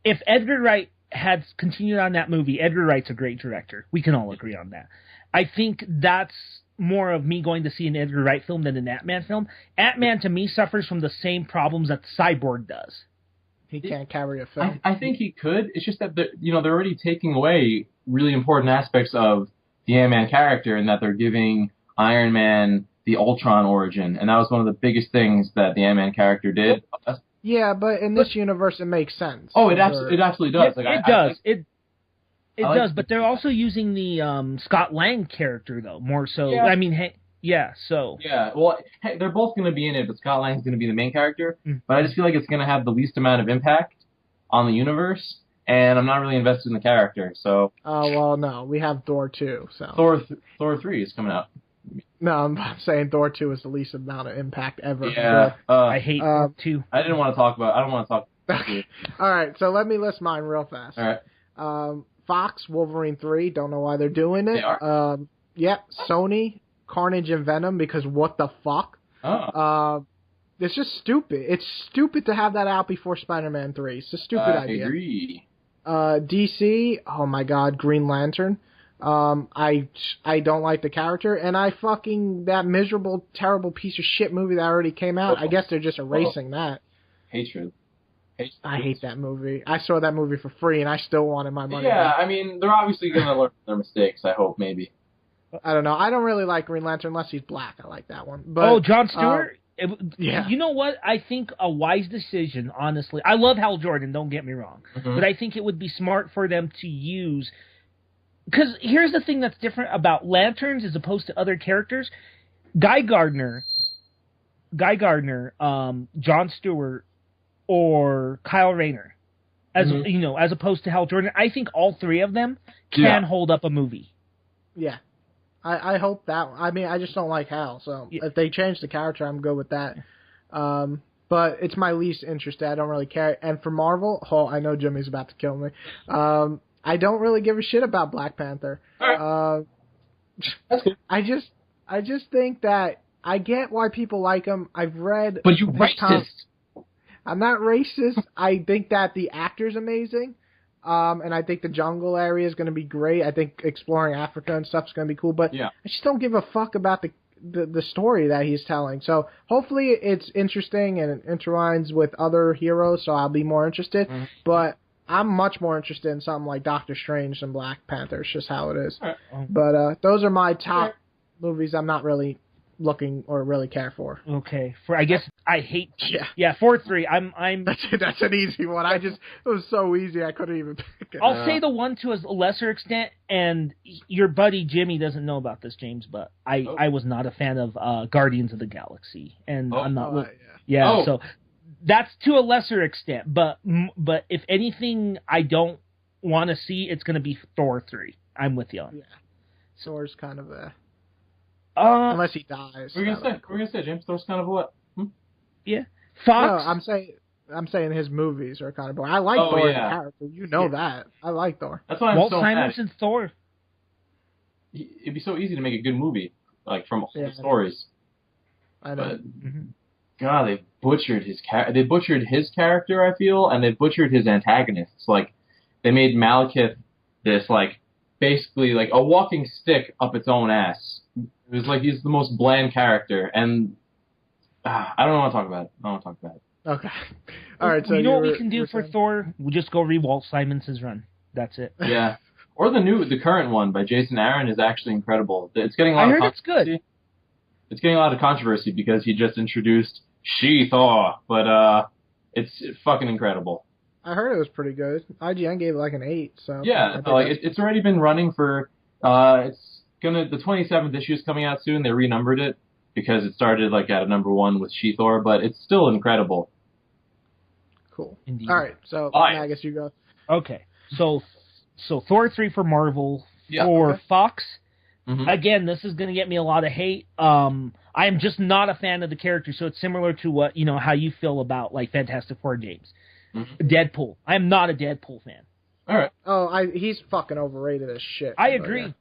Speaker 2: If Edgar Wright had continued on that movie, Edgar Wright's a great director. We can all agree on that. I think that's more of me going to see an Edgar Wright film than an Ant-Man film. Ant-Man, to me, suffers from the same problems that Cyborg does.
Speaker 1: He can't carry a film.
Speaker 3: I think he could. It's just that they're already taking away really important aspects of the Ant-Man character, in that they're giving Iron Man the Ultron origin, and that was one of the biggest things that the Ant-Man character did.
Speaker 1: Yeah, but in this universe, it makes sense.
Speaker 3: Oh, it absolutely does.
Speaker 2: It does. It does, but they're also using the Scott Lang character, though, more so.
Speaker 3: Yeah.
Speaker 2: I mean, so.
Speaker 3: Yeah, well, hey, they're both going to be in it, but Scott Lang's going to be the main character. But I just feel like it's going to have the least amount of impact on the universe, and I'm not really invested in the character, so.
Speaker 1: Oh, well, no. We have Thor 2, so.
Speaker 3: Thor 3 is coming out.
Speaker 1: No, I'm saying Thor 2 is the least amount of impact ever.
Speaker 3: Yeah.
Speaker 2: I hate Thor 2.
Speaker 3: I don't want to talk about
Speaker 1: Okay. All right, so let me list mine real fast.
Speaker 3: All right.
Speaker 1: Fox, Wolverine 3, don't know why they're doing it.
Speaker 3: They are?
Speaker 1: Sony, Carnage and Venom, because what the fuck?
Speaker 3: Oh.
Speaker 1: It's just stupid. It's stupid to have that out before Spider-Man 3. It's a stupid idea.
Speaker 3: I agree.
Speaker 1: DC, oh my god, Green Lantern. I don't like the character, and that miserable, terrible piece of shit movie that already came out. I guess they're just erasing that.
Speaker 3: Hatred.
Speaker 1: I hate that movie. I saw that movie for free, and I still wanted my money
Speaker 3: Yeah,
Speaker 1: back.
Speaker 3: I mean, they're obviously going to learn from their mistakes, I hope, maybe.
Speaker 1: I don't know. I don't really like Green Lantern unless he's black. I like that one. But,
Speaker 2: John Stewart?
Speaker 1: Yeah.
Speaker 2: You know what? I think a wise decision, honestly. I love Hal Jordan, don't get me wrong. Mm-hmm. But I think it would be smart for them to use... Because here's the thing that's different about Lanterns as opposed to other characters. Guy Gardner, John Stewart, or Kyle Rayner, as opposed to Hal Jordan. I think all three of them can hold up a movie.
Speaker 1: Yeah. I hope that. I mean, I just don't like Hal, so if they change the character, I'm good with that. but it's my least interested. I don't really care. And for Marvel, I know Jimmy's about to kill me. I don't really give a shit about Black Panther.
Speaker 3: All right. That's cool.
Speaker 1: I just think that I get why people like him. I've read.
Speaker 3: But you racist.
Speaker 1: I'm not racist. I think that the actor's amazing. And I think the jungle area is going to be great. I think exploring Africa and stuff is going to be cool. But I just don't give a fuck about the story that he's telling. So hopefully it's interesting and it intertwines with other heroes, so I'll be more interested. Mm-hmm. But I'm much more interested in something like Doctor Strange than Black Panther. It's just how it is. Right. But those are my top movies I'm not really looking or really care for.
Speaker 2: Okay. I guess I hate 4-3. I'm
Speaker 1: That's an easy one. It was so easy I couldn't even pick it.
Speaker 2: I'll say the one to a lesser extent, and your buddy Jimmy doesn't know about this, James, but I was not a fan of Guardians of the Galaxy, and I'm not so that's to a lesser extent, but if anything I don't want to see, it's going to be Thor 3. I'm with you on that.
Speaker 1: Thor's kind of unless he dies.
Speaker 3: We're gonna say James Thor's kind of what?
Speaker 2: Yeah, Fox.
Speaker 1: No, I'm saying his movies are kind of boring. I like Thor as a character. You know that. I like Thor.
Speaker 3: That's why I'm
Speaker 2: Walt
Speaker 3: so
Speaker 2: Simonson's Thor.
Speaker 3: It'd be so easy to make a good movie, like from all the stories.
Speaker 1: I know.
Speaker 3: But God, they butchered his character. I feel, and they butchered his antagonists. Like they made Malekith this basically a walking stick up its own ass. It was like he's the most bland character, and I don't want to talk about it.
Speaker 1: Okay. All right. So
Speaker 2: you know what we can do for Thor? We'll just go read Walt Simonson's run. That's it.
Speaker 3: Yeah. Or the current one by Jason Aaron is actually incredible. It's getting a lot of controversy.
Speaker 2: It's good.
Speaker 3: It's getting a lot of controversy because he just introduced She-Thor, but it's fucking incredible.
Speaker 1: I heard it was pretty good. IGN gave it an 8. So
Speaker 3: yeah, it's already been running for the 27th issue is coming out soon. They renumbered it because it started at a number 1 with She-Thor, but it's still incredible.
Speaker 1: Cool.
Speaker 2: Indeed.
Speaker 1: All right, so I guess you go.
Speaker 2: Okay, so Thor 3 for Marvel. For Fox. Mm-hmm. Again, this is going to get me a lot of hate. I am just not a fan of the character, so it's similar to what how you feel about Fantastic Four, James. Mm-hmm. Deadpool. I am not a Deadpool fan.
Speaker 3: All right.
Speaker 1: Oh, he's fucking overrated as shit.
Speaker 2: I agree.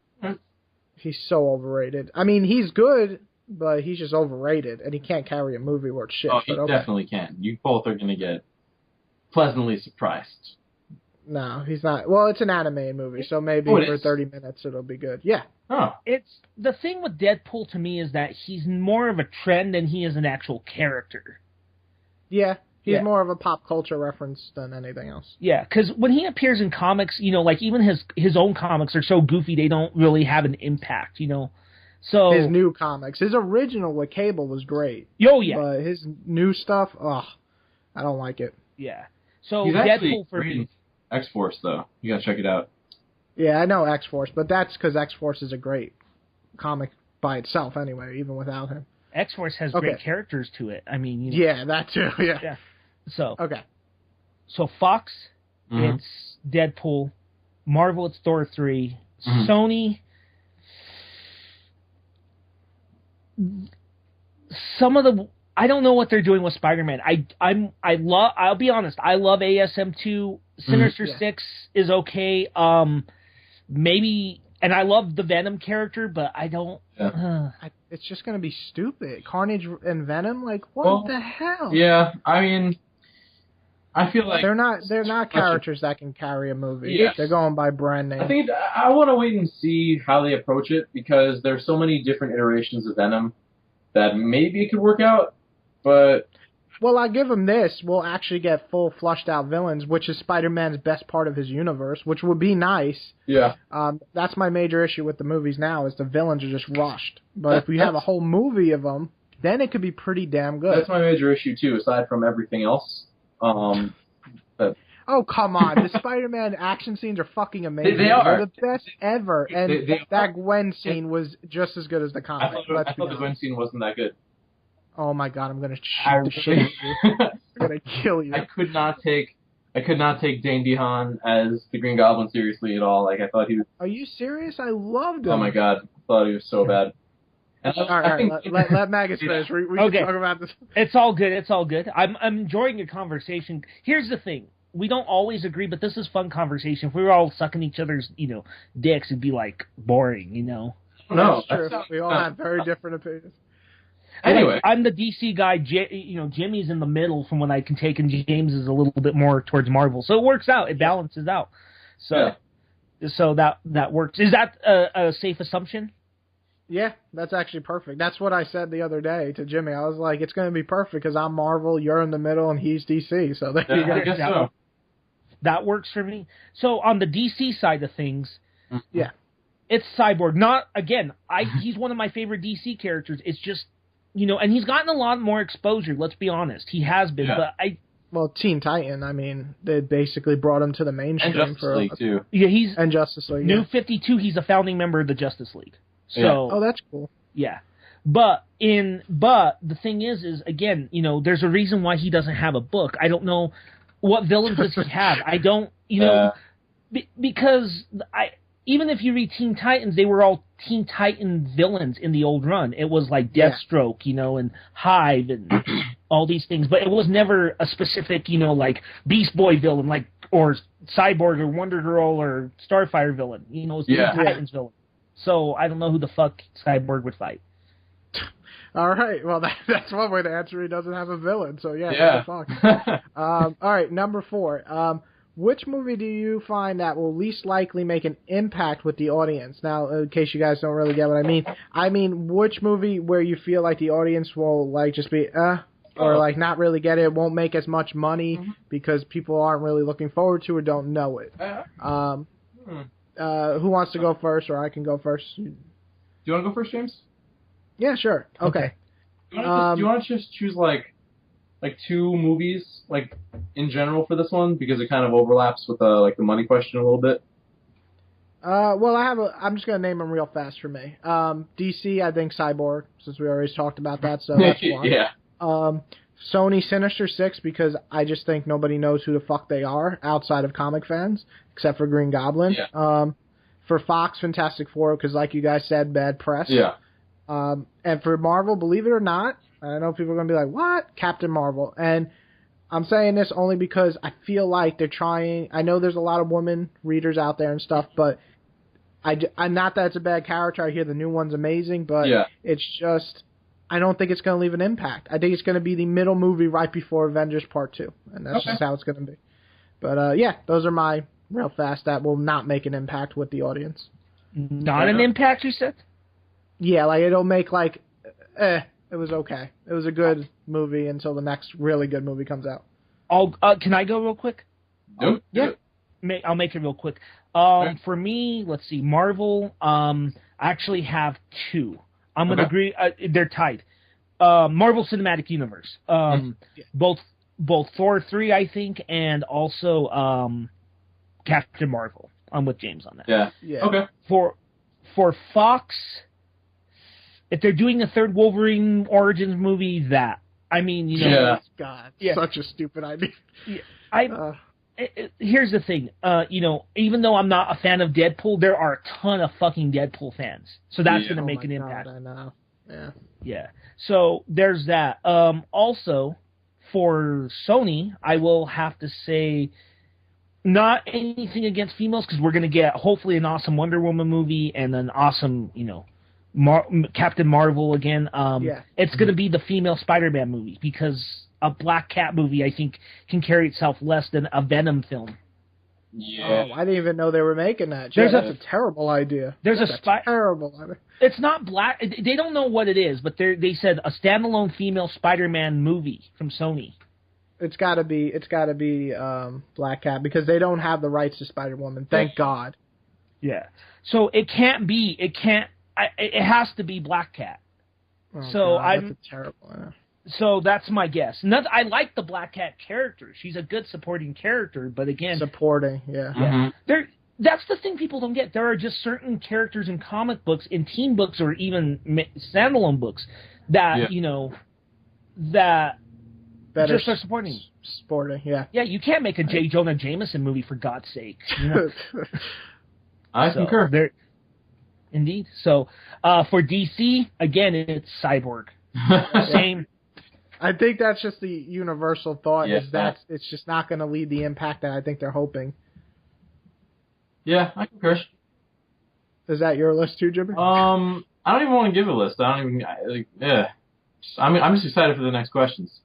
Speaker 1: He's so overrated. I mean, he's good, but he's just overrated, and he can't carry a movie worth shit.
Speaker 3: Oh, he definitely can. You both are going to get pleasantly surprised.
Speaker 1: No, he's not. Well, it's an anime movie, so maybe for 30 minutes it'll be good. Yeah.
Speaker 3: Oh.
Speaker 2: It's the thing with Deadpool to me is that he's more of a trend than he is an actual character.
Speaker 1: Yeah. He's more of a pop culture reference than anything else.
Speaker 2: Yeah, because when he appears in comics, even his own comics are so goofy they don't really have an impact, So
Speaker 1: his new comics, his original with Cable was great.
Speaker 2: Oh yeah,
Speaker 1: but his new stuff, I don't like it.
Speaker 2: Yeah, so
Speaker 3: he's
Speaker 2: Deadpool for
Speaker 3: reading X-Force though. You gotta check it out.
Speaker 1: Yeah, I know X-Force, but that's because X-Force is a great comic by itself anyway, even without him.
Speaker 2: X-Force has great characters to it. I mean,
Speaker 1: yeah, that too. Yeah.
Speaker 2: So
Speaker 1: okay.
Speaker 2: So Fox, it's Deadpool. Marvel, it's Thor 3. Mm-hmm. Sony, some of the I don't know what they're doing with Spider-Man. I'll be honest. I love ASM2. Sinister Six is okay. Maybe. And I love the Venom character, but I don't...
Speaker 1: it's just going to be stupid. Carnage and Venom? What the hell?
Speaker 3: Yeah, I mean... I feel like...
Speaker 1: They're not characters that can carry a movie. Yes. They're going by brand name.
Speaker 3: I want to wait and see how they approach it, because there's so many different iterations of Venom that maybe it could work out, but...
Speaker 1: Well, I give them this. We'll actually get full flushed-out villains, which is Spider-Man's best part of his universe, which would be nice.
Speaker 3: Yeah.
Speaker 1: That's my major issue with the movies now, is the villains are just rushed. But if we have a whole movie of them, then it could be pretty damn good.
Speaker 3: That's my major issue, too, aside from everything else.
Speaker 1: Oh, come on. The Spider-Man action scenes are fucking amazing.
Speaker 3: They are.
Speaker 1: They're the best ever. And that Gwen scene was just as good as the comic.
Speaker 3: I thought the Gwen scene wasn't that good.
Speaker 1: Oh my god, I'm gonna shoot the shit out of you. I'm gonna kill you.
Speaker 3: I could not take Dane DeHaan as the Green Goblin seriously at all. I thought he was...
Speaker 1: Are you serious? I loved him.
Speaker 3: Oh my god, I thought he was so bad. And
Speaker 1: All right. Let Magus finish. We can talk about this.
Speaker 2: It's all good. It's all good. I'm enjoying your conversation. Here's the thing. We don't always agree, but this is fun conversation. If we were all sucking each other's, dicks, it'd be like boring,
Speaker 3: No,
Speaker 1: that's true. We all have very different opinions.
Speaker 3: Anyway,
Speaker 2: I'm the DC guy. Jimmy's in the middle from what I can take, and James is a little bit more towards Marvel. So it works out. It balances out. So that works. Is that a safe assumption?
Speaker 1: Yeah, that's actually perfect. That's what I said the other day to Jimmy. I was like, it's going to be perfect because I'm Marvel, you're in the middle, and he's DC. So there you go.
Speaker 3: I guess so.
Speaker 2: That works for me. So on the DC side of things,
Speaker 1: yeah,
Speaker 2: it's Cyborg. He's one of my favorite DC characters. It's just, and he's gotten a lot more exposure. Let's be honest, he has been.
Speaker 3: Yeah.
Speaker 2: But
Speaker 1: well, Teen Titan. I mean, they basically brought him to the mainstream
Speaker 3: and Justice League too.
Speaker 2: Yeah, he's
Speaker 1: and Justice League.
Speaker 2: New 52. He's a founding member of the Justice League. So,
Speaker 1: oh, that's cool.
Speaker 2: Yeah. But the thing is again, there's a reason why he doesn't have a book. I don't know what villains does he have. I don't, because even if you read Teen Titans, they were all Teen Titan villains in the old run. It was like Deathstroke, and Hive and all these things, but it was never a specific, like Beast Boy villain, or Cyborg or Wonder Girl or Starfire villain. It was Teen Titans villain. So I don't know who the fuck Cyborg would fight.
Speaker 1: All right. Well, that's one way to answer. He doesn't have a villain. So yeah. What the fuck? All right. Number 4. Which movie do you find that will least likely make an impact with the audience? Now, in case you guys don't really get what I mean, which movie where you feel like the audience will just be or not really get it, won't make as much money because people aren't really looking forward to or don't know it. Who wants to go first, or I can go first?
Speaker 3: Do you want to go first, James?
Speaker 1: Yeah, sure. Okay.
Speaker 3: Do you want to just choose like 2 movies in general for this one because it kind of overlaps with the money question a little bit?
Speaker 1: Well, I'm just gonna name them real fast for me. DC, I think Cyborg, since we already talked about that, so that's one.
Speaker 3: Yeah.
Speaker 1: Sony Sinister Six, because I just think nobody knows who the fuck they are outside of comic fans, except for Green Goblin.
Speaker 3: Yeah.
Speaker 1: For Fox, Fantastic Four, because like you guys said, bad press.
Speaker 3: Yeah.
Speaker 1: And for Marvel, believe it or not, I know people are going to be like, what? Captain Marvel. And I'm saying this only because I feel like they're trying. I know there's a lot of women readers out there and stuff, but I'm not that it's a bad character. I hear the new one's amazing, but it's just, I don't think it's going to leave an impact. I think it's going to be the middle movie right before Avengers Part 2, and that's just how it's going to be. But, those are my real fast that will not make an impact with the audience.
Speaker 2: Not an impact, you said?
Speaker 1: Yeah, it'll make it was okay. It was a good movie until the next really good movie comes out.
Speaker 2: Can I go real quick?
Speaker 3: Nope.
Speaker 1: Yeah.
Speaker 2: I'll make it real quick. For me, let's see, Marvel, I actually have 2. I'm going to agree. They're tied. Marvel Cinematic Universe. Both Thor 3, I think, and also Captain Marvel. I'm with James on that.
Speaker 1: Yeah.
Speaker 3: Okay.
Speaker 2: For Fox, if they're doing a third Wolverine Origins movie, God, such a stupid idea. Yeah, here's the thing, even though I'm not a fan of Deadpool, there are a ton of fucking Deadpool fans, so that's going to make an impact.
Speaker 1: I know.
Speaker 2: Yeah. So there's that. Also, for Sony, I will have to say, not anything against females, because we're going to get hopefully an awesome Wonder Woman movie and an awesome, Captain Marvel again. It's going to be the female Spider-Man movie, because a Black Cat movie, I think, can carry itself less than a Venom film.
Speaker 3: Yeah.
Speaker 1: Oh, I didn't even know they were making that. That's a terrible idea.
Speaker 2: There's
Speaker 1: a terrible idea.
Speaker 2: It's not black. They don't know what it is, but they said a standalone female Spider-Man movie from Sony.
Speaker 1: It's got to be Black Cat, because they don't have the rights to Spider-Woman. Thank God.
Speaker 2: Yeah. So it has to be Black Cat.
Speaker 1: Oh,
Speaker 2: so
Speaker 1: God, that's a terrible.
Speaker 2: So that's my guess. I like the Black Cat character. She's a good supporting character, but again...
Speaker 1: Supporting, yeah.
Speaker 2: Mm-hmm. That's the thing people don't get. There are just certain characters in comic books, in teen books, or even standalone books that, that just are supporting.
Speaker 1: Supporting, yeah.
Speaker 2: Yeah, you can't make a J. Jonah Jameson movie, for God's sake.
Speaker 3: I concur.
Speaker 2: Indeed. So for DC, again, it's Cyborg. Same.
Speaker 1: I think that's just the universal thought,
Speaker 3: Yeah.
Speaker 1: is that it's just not going to lead the impact that I think they're hoping.
Speaker 3: Yeah, I concur.
Speaker 1: Is that your list too, Jimmy?
Speaker 3: I don't even want to give a list. I'm just excited for the next questions.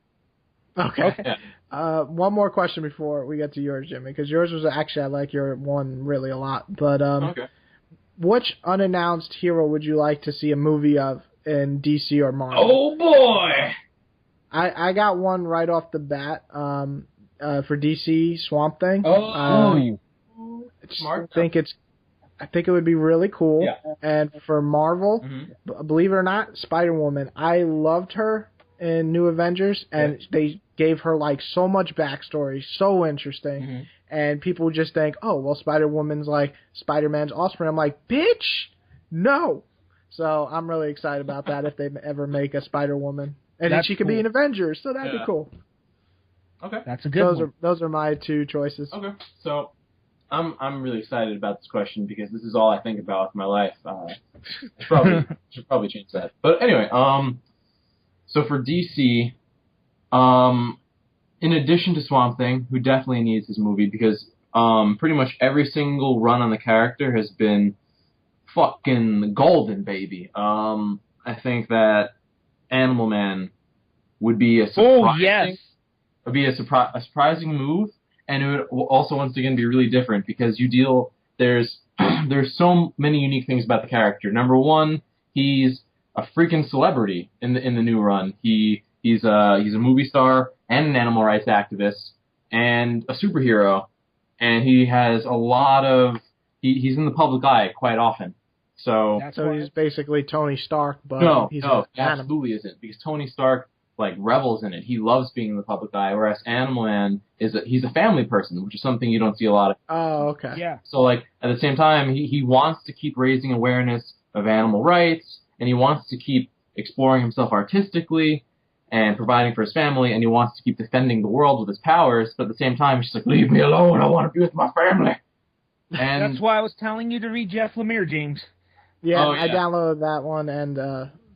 Speaker 1: Okay.
Speaker 3: Yeah.
Speaker 1: One more question before we get to yours, Jimmy, because yours was actually, I like your one really a lot. But
Speaker 3: Okay.
Speaker 1: which unannounced hero would you like to see a movie of in DC or Marvel?
Speaker 3: Oh boy.
Speaker 1: I got one right off the bat. For DC, Swamp Thing.
Speaker 3: Oh.
Speaker 1: Smart. I think it would be really cool.
Speaker 3: Yeah.
Speaker 1: And for Marvel, believe it or not, Spider-Woman. I loved her in New Avengers, and they gave her like so much backstory, so interesting. And people just think, oh, well, Spider-Woman's like Spider-Man's offspring. I'm like, bitch, no. So I'm really excited about that if they ever make a Spider-Woman. And then she could be an Avenger, so that'd be cool.
Speaker 3: Okay.
Speaker 2: That's a good one.
Speaker 1: Those are my two choices.
Speaker 3: Okay. So I'm really excited about this question because this is all I think about with my life. Should probably change that. But anyway, so for DC, in addition to Swamp Thing, who definitely needs his movie because pretty much every single run on the character has been fucking golden, baby. I think that Animal Man would be a surprising move, and it would also once again be really different because there's so many unique things about the character. Number one, he's a freaking celebrity in the new run. He's a movie star and an animal rights activist and a superhero, and he has a lot of he's in the public eye quite often. So
Speaker 1: he's basically Tony Stark, but he
Speaker 3: absolutely isn't, because Tony Stark like revels in it. He loves being in the public eye, whereas Animal Man he's a family person, which is something you don't see a lot of.
Speaker 1: Oh, okay.
Speaker 2: Yeah.
Speaker 3: So like at the same time, he wants to keep raising awareness of animal rights, and he wants to keep exploring himself artistically and providing for his family, and he wants to keep defending the world with his powers, but at the same time, he's just like, leave me alone, I want to be with my family. And
Speaker 2: that's why I was telling you to read Jeff Lemire, James.
Speaker 1: Yeah, I downloaded that one, and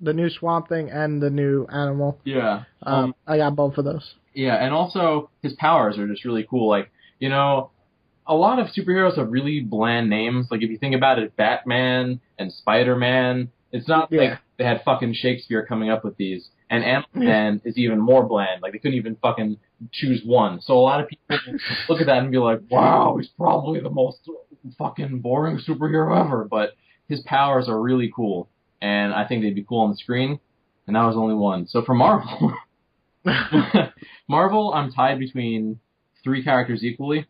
Speaker 1: the new Swamp Thing and the new Animal.
Speaker 3: Yeah.
Speaker 1: I got both of those.
Speaker 3: Yeah, and also his powers are just really cool. Like, you know, a lot of superheroes have really bland names. Like, if you think about it, Batman and Spider-Man, it's not like they had fucking Shakespeare coming up with these. And Animal Man is even more bland. Like, they couldn't even fucking choose one. So a lot of people look at that and be like, wow, he's probably the most fucking boring superhero ever. But his powers are really cool, and I think they'd be cool on the screen, and that was only one. So for Marvel, I'm tied between three characters equally.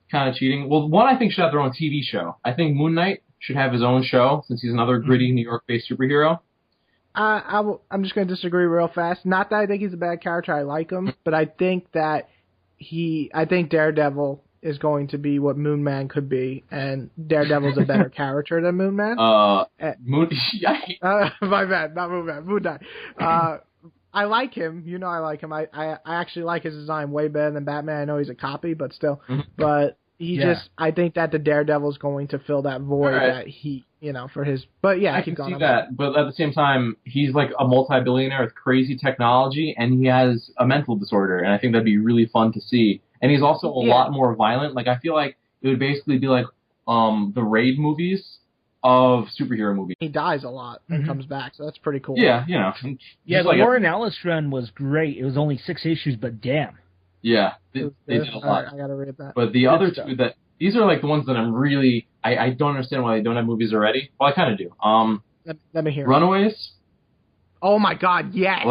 Speaker 3: Kind of cheating. Well, one I think should have their own TV show. I think Moon Knight should have his own show, since he's another gritty New York-based superhero.
Speaker 1: I'm just going to disagree real fast. Not that I think he's a bad character. I like him, but I think that I think Daredevil is going to be what Moon Man could be, and Daredevil's a better character than Moon Man.
Speaker 3: My
Speaker 1: bad, not Moon Man, Moon Knight. I like him. You know I like him. I actually like his design way better than Batman. I know he's a copy, but still. But I think that the Daredevil's going to fill that void that he, for his. But yeah,
Speaker 3: I can see that. But at the same time, he's like a multi-billionaire with crazy technology, and he has a mental disorder, and I think that'd be really fun to see. And he's also a lot more violent. Like, I feel like it would basically be like the Raid movies of superhero movies.
Speaker 1: He dies a lot and comes back, so that's pretty cool.
Speaker 3: Yeah,
Speaker 2: Yeah, the Warren Ellis run was great. It was only 6 issues, but damn.
Speaker 3: Yeah, they did a lot.
Speaker 1: I gotta read that.
Speaker 3: But the other two these are like the ones that I'm really, I don't understand why they don't have movies already. Well, I kind of do.
Speaker 1: Let me hear.
Speaker 3: Runaways.
Speaker 1: Oh my God, yes.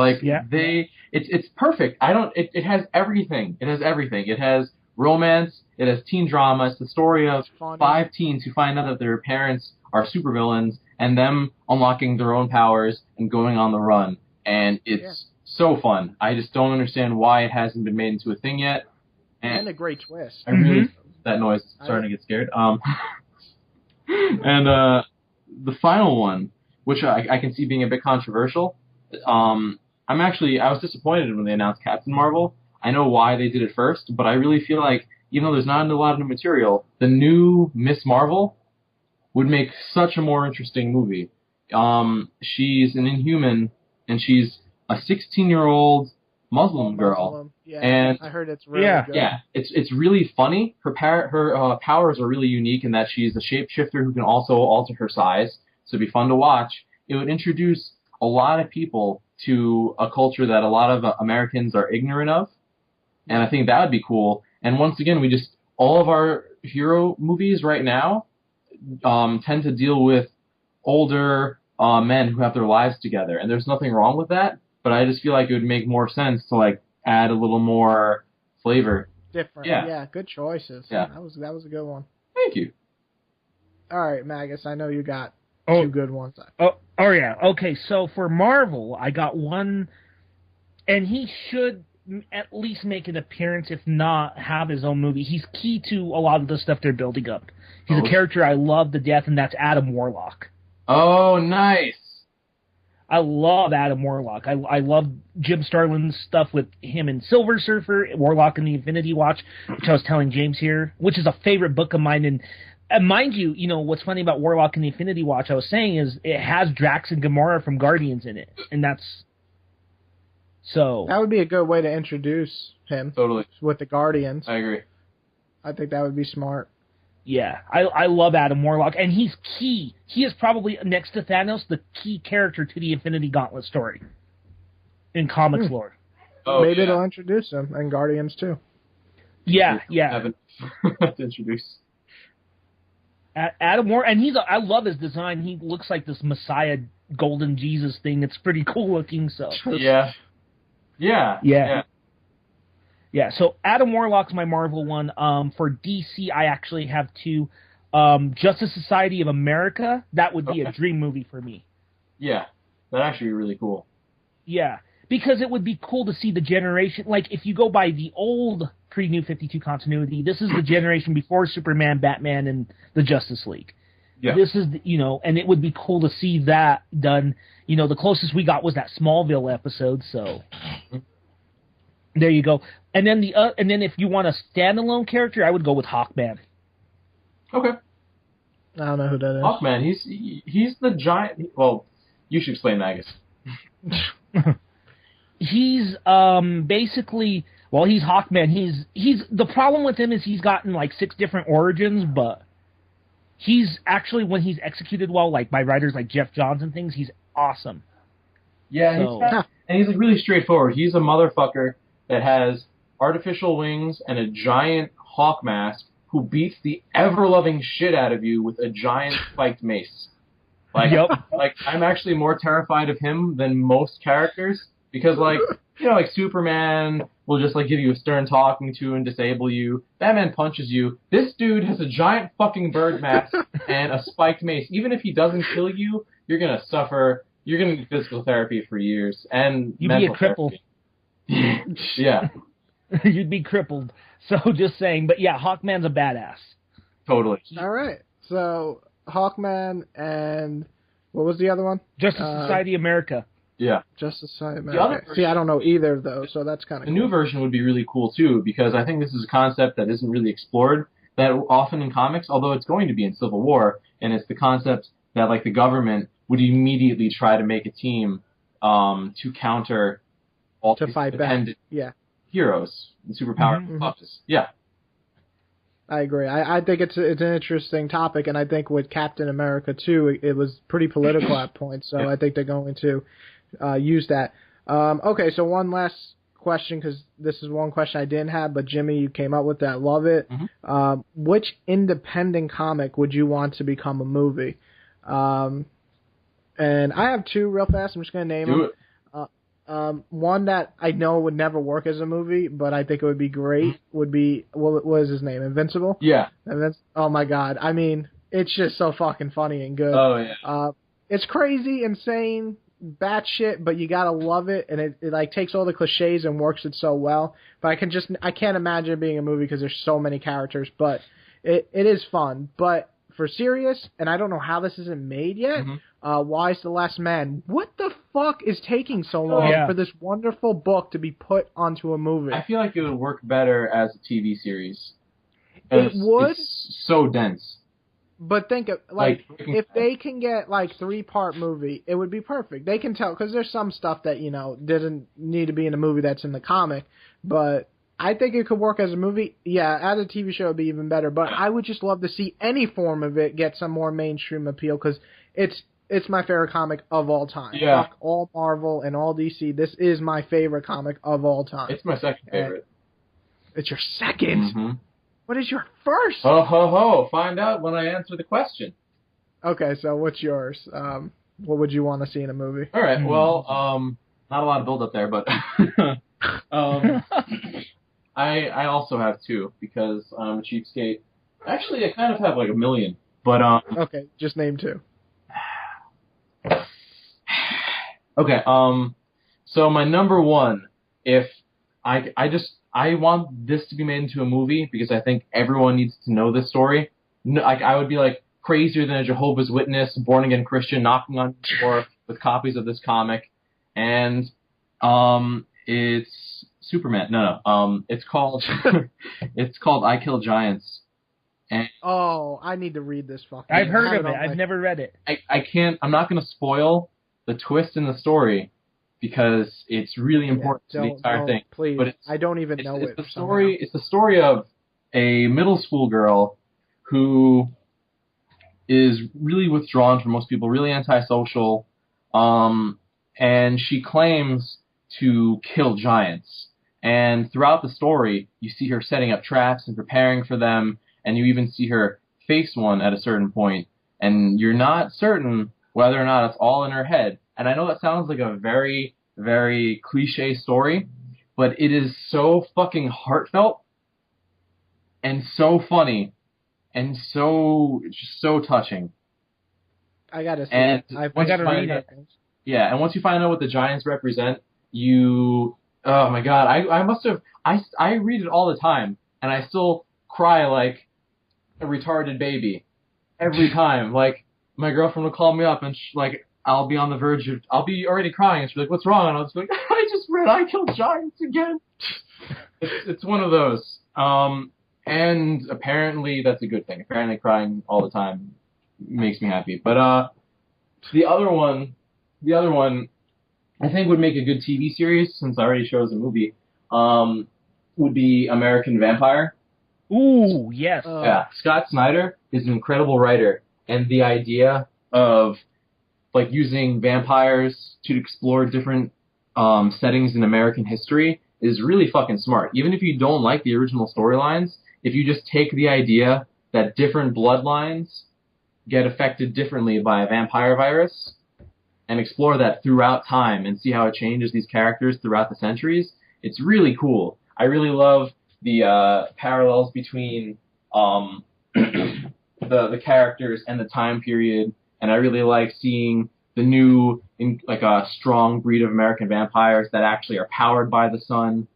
Speaker 3: It's perfect. It has everything. It has everything. It has romance. It has teen drama. It's the story of 5 teens who find out that their parents are supervillains and them unlocking their own powers and going on the run. And it's so fun. I just don't understand why it hasn't been made into a thing yet.
Speaker 1: And a great twist.
Speaker 3: I really, that noise is starting to get scared. And the final one, which I can see being a bit controversial, I was disappointed when they announced Captain Marvel. I know why they did it first, but I really feel like, even though there's not a lot of new material, the new Miss Marvel would make such a more interesting movie. She's an Inhuman, and she's a 16-year-old Muslim girl.
Speaker 1: Yeah,
Speaker 3: and
Speaker 1: I heard it's really good.
Speaker 3: yeah, it's really funny. Her powers are really unique in that she's a shapeshifter who can also alter her size. So it'd be fun to watch. It would introduce a lot of people to a culture that a lot of Americans are ignorant of, and I think that would be cool. And once again, all of our hero movies right now tend to deal with older men who have their lives together, and there's nothing wrong with that. But I just feel like it would make more sense to like add a little more flavor.
Speaker 1: Different. Yeah, good choices.
Speaker 3: Yeah.
Speaker 1: That was a good one.
Speaker 3: Thank you.
Speaker 1: All right, Magus, I know you got two good ones.
Speaker 2: Oh yeah. Okay, so for Marvel, I got one, and he should at least make an appearance, if not have his own movie. He's key to a lot of the stuff they're building up. He's a character I love to death, and that's Adam Warlock.
Speaker 3: Oh, nice.
Speaker 2: I love Adam Warlock. I love Jim Starlin's stuff with him and Silver Surfer, Warlock and the Infinity Watch, which I was telling James here, which is a favorite book of mine. And mind you, what's funny about Warlock and the Infinity Watch, I was saying, is it has Drax and Gamora from Guardians in it. And that's... So...
Speaker 1: That would be a good way to introduce him.
Speaker 3: Totally.
Speaker 1: With the Guardians.
Speaker 3: I agree.
Speaker 1: I think that would be smart.
Speaker 2: Yeah, I love Adam Warlock, and he's key. He is probably, next to Thanos, the key character to the Infinity Gauntlet story in comics lore.
Speaker 3: Oh,
Speaker 1: maybe it'll introduce him, and Guardians too.
Speaker 2: Yeah.
Speaker 3: To introduce
Speaker 2: Adam Warlock, and I love his design. He looks like this Messiah golden Jesus thing. It's pretty cool looking, so. Yeah, so Adam Warlock's my Marvel one. For DC, I actually have two. Justice Society of America, that would be a dream movie for me.
Speaker 3: Yeah, that'd actually be really cool.
Speaker 2: Yeah, because it would be cool to see the generation, like if you go by the old pre-New 52 continuity, this is the generation before Superman, Batman, and the Justice League. Yeah. This is, and it would be cool to see that done. The closest we got was that Smallville episode, so... There you go. And then if you want a standalone character, I would go with Hawkman.
Speaker 3: Okay.
Speaker 1: I don't know who that is.
Speaker 3: Hawkman, he's the giant. Well, you should explain Magus.
Speaker 2: He's basically, he's Hawkman. He's the problem with him is he's gotten like 6 different origins, but he's actually, when he's executed well, like by writers like Jeff Johns and things, he's awesome.
Speaker 3: Yeah, and he's like really straightforward. He's a motherfucker that has artificial wings and a giant hawk mask who beats the ever-loving shit out of you with a giant spiked mace. Like I'm actually more terrified of him than most characters because, like Superman will just like give you a stern talking to and disable you. Batman punches you. This dude has a giant fucking bird mask and a spiked mace. Even if he doesn't kill you, you're gonna suffer. You're gonna need physical therapy for years and
Speaker 2: you'd be a cripple.
Speaker 3: Yeah.
Speaker 2: You'd be crippled. So just saying. But yeah, Hawkman's a badass.
Speaker 3: Totally.
Speaker 1: All right. So Hawkman and what was the other one?
Speaker 2: Justice Society America.
Speaker 3: Yeah.
Speaker 1: Justice Society America. See, I don't know either of those, so that's kind of
Speaker 3: cool. The new version would be really cool too, because I think this is a concept that isn't really explored that often in comics, although it's going to be in Civil War, and it's the concept that like the government would immediately try to make a team to counter all
Speaker 1: to fight back.
Speaker 3: Heroes and superpowered puppets. Yeah.
Speaker 1: I agree. I think it's an interesting topic, and I think with Captain America too, it was pretty political at points. So I think they're going to use that. Okay, so one last question, because this is one question I didn't have, but Jimmy, you came up with that. Love it. Which independent comic would you want to become a movie? And I have two real fast. I'm just going to name them. One that I know would never work as a movie, but I think it would be great, would be, what is his name? Invincible?
Speaker 3: Yeah.
Speaker 1: Oh my god. I mean, it's just so fucking funny and good.
Speaker 3: Oh, yeah.
Speaker 1: It's crazy, insane, batshit, but you gotta love it, and it like takes all the cliches and works it so well. But I can't imagine it being a movie because there's so many characters, but it is fun. But for serious, and I don't know how this isn't made yet, Wise the Last Man. What the fuck is taking so long for this wonderful book to be put onto a movie?
Speaker 3: I feel like it would work better as a TV series.
Speaker 1: It would?
Speaker 3: It's so dense.
Speaker 1: But think of, like if
Speaker 3: Bad.
Speaker 1: they can get, like, 3-part movie, it would be perfect. They can tell, because there's some stuff that, doesn't need to be in a movie that's in the comic, but I think it could work as a movie. Yeah, as a TV show, it would be even better, but I would just love to see any form of it get some more mainstream appeal, because it's my favorite comic of all time.
Speaker 3: Yeah.
Speaker 1: Fuck all Marvel and all DC. This is my favorite comic of all time.
Speaker 3: It's my second favorite.
Speaker 1: It's your second?
Speaker 3: Mm-hmm.
Speaker 1: What is your first?
Speaker 3: Ho, ho, ho. Find out when I answer the question.
Speaker 1: Okay, so what's yours? What would you want to see in a movie?
Speaker 3: All right, well, not a lot of build-up there, but I also have two, because I'm a cheapskate. Actually, I kind of have like a million, but
Speaker 1: Okay, just name two.
Speaker 3: Okay, so my number one, if I want this to be made into a movie because I think everyone needs to know this story. No, I would be like crazier than a Jehovah's Witness, born again Christian, knocking on the door with copies of this comic, and it's Superman. No, it's called it's called I Kill Giants. And
Speaker 1: I need to read this fucking.
Speaker 2: I've heard of it. I've never read it.
Speaker 3: I can't. I'm not going to spoil the twist in the story, because it's really important to the entire thing.
Speaker 1: Please,
Speaker 3: but
Speaker 1: I don't even know it.
Speaker 3: The story. It's the story of a middle school girl who is really withdrawn from most people, really antisocial, and she claims to kill giants. And throughout the story, you see her setting up traps and preparing for them, and you even see her face one at a certain point, and you're not certain whether or not it's all in her head. And I know that sounds like a very, very cliche story, but it is so fucking heartfelt and so funny and just so touching.
Speaker 1: I gotta see
Speaker 3: and
Speaker 1: it.
Speaker 2: I gotta read it.
Speaker 3: Yeah, and once you find out what the giants represent, oh my god, I read it all the time, and I still cry like a retarded baby every time. Like, my girlfriend will call me up, and I'll be on the verge of, I'll be already crying, and she'll be like, "What's wrong?" And I'll just be like, "I just read I Kill Giants again." It's one of those. And apparently that's a good thing. Apparently crying all the time makes me happy. But the other one I think would make a good TV series, since I already chose a movie, would be American Vampire.
Speaker 2: Ooh, yes.
Speaker 3: Yeah, Scott Snyder is an incredible writer, and the idea of like using vampires to explore different settings in American history is really fucking smart. Even if you don't like the original storylines, if you just take the idea that different bloodlines get affected differently by a vampire virus and explore that throughout time and see how it changes these characters throughout the centuries, it's really cool. I really love the parallels between the characters and the time period, and I really like seeing the new, like a strong breed of American vampires that actually are powered by the sun,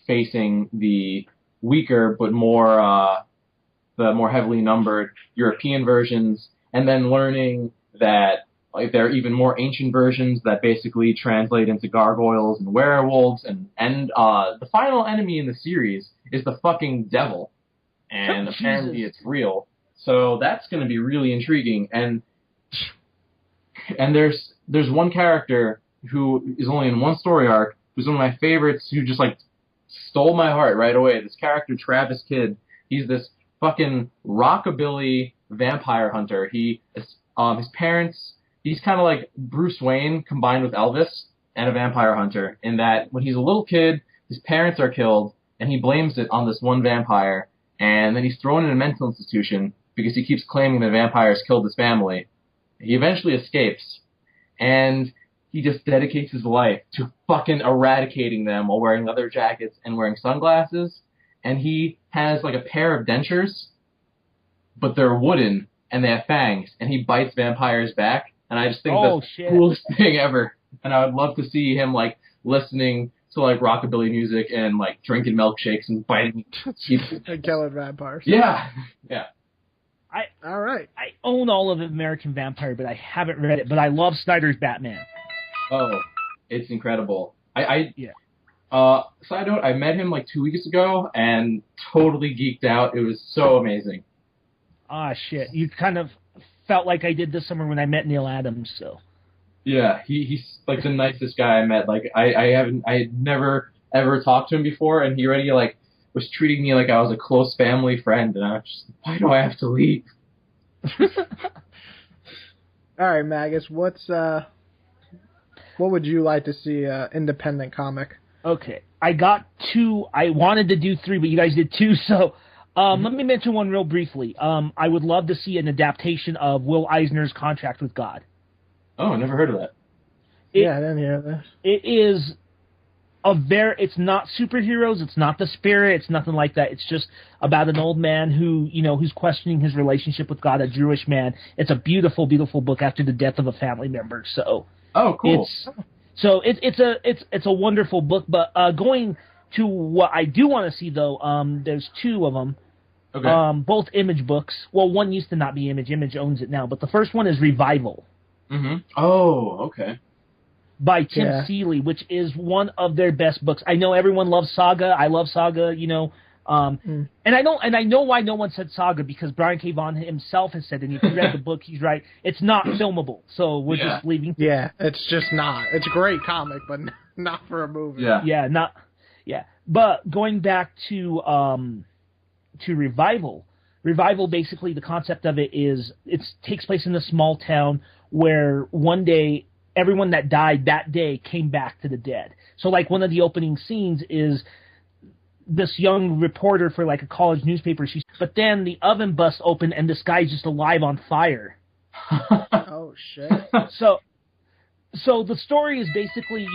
Speaker 3: facing the weaker but the more heavily numbered European versions, and then learning that like there are even more ancient versions that basically translate into gargoyles and werewolves, and the final enemy in the series is the fucking devil, and apparently it's real. So that's going to be really intriguing. And there's one character who is only in one story arc, who's one of my favorites, who just like stole my heart right away. This character, Travis Kidd, he's this fucking rockabilly vampire hunter. His parents, he's kind of like Bruce Wayne combined with Elvis and a vampire hunter, in that when he's a little kid, his parents are killed, and he blames it on this one vampire, and then he's thrown in a mental institution because he keeps claiming that vampires killed his family. He eventually escapes, and he just dedicates his life to fucking eradicating them while wearing leather jackets and wearing sunglasses. And he has like a pair of dentures, but they're wooden, and they have fangs, and he bites vampires back. And I just think that's the coolest thing ever. And I would love to see him like listening to like rockabilly music and like drinking milkshakes and biting
Speaker 1: and killing vampires.
Speaker 3: Yeah.
Speaker 1: All right.
Speaker 2: I own all of American Vampire, but I haven't read it. But I love Snyder's Batman.
Speaker 3: Oh, it's incredible. Side note, I met him like 2 weeks ago and totally geeked out. It was so amazing.
Speaker 2: Ah, shit. You kind of felt like I did this summer when I met Neil Adams, so.
Speaker 3: Yeah, he's like the nicest guy I met. Like I had never ever talked to him before, and he already like was treating me like I was a close family friend, and I was just, why do I have to leave?
Speaker 1: All right, Magus, what would you like to see independent comic?
Speaker 2: Okay, I got 2. I wanted to do 3, but you guys did 2, so let me mention one real briefly. I would love to see an adaptation of Will Eisner's Contract with God.
Speaker 3: Oh, I never heard of that.
Speaker 1: Yeah, I didn't hear that.
Speaker 2: It is it's not superheroes, it's not the Spirit, it's nothing like that. It's just about an old man who's questioning his relationship with God, a Jewish man. It's a beautiful, beautiful book after the death of a family member. So,
Speaker 3: oh, cool.
Speaker 2: It's a wonderful book. But going to what I do want to see though, there's 2 of them.
Speaker 3: Okay.
Speaker 2: Both Image books. Well, one used to not be Image. Image owns it now. But the first one is Revival.
Speaker 3: Mm-hmm. Oh, okay.
Speaker 2: By Tim Seeley, which is one of their best books. I know everyone loves Saga. I love Saga, and I know why no one said Saga, because Brian K. Vaughan himself has said, and if you read the book, he's right. It's not filmable, so we're just leaving.
Speaker 1: Yeah, it's just not. It's a great comic, but not for a movie.
Speaker 2: Yeah. But going back to Revival. Revival, basically, the concept of it is it takes place in a small town where one day everyone that died that day came back to the dead. So, like, one of the opening scenes is this young reporter for, like, a college newspaper. But then the oven busts open, and this guy's just alive on fire.
Speaker 1: Oh, shit.
Speaker 2: So the story is basically,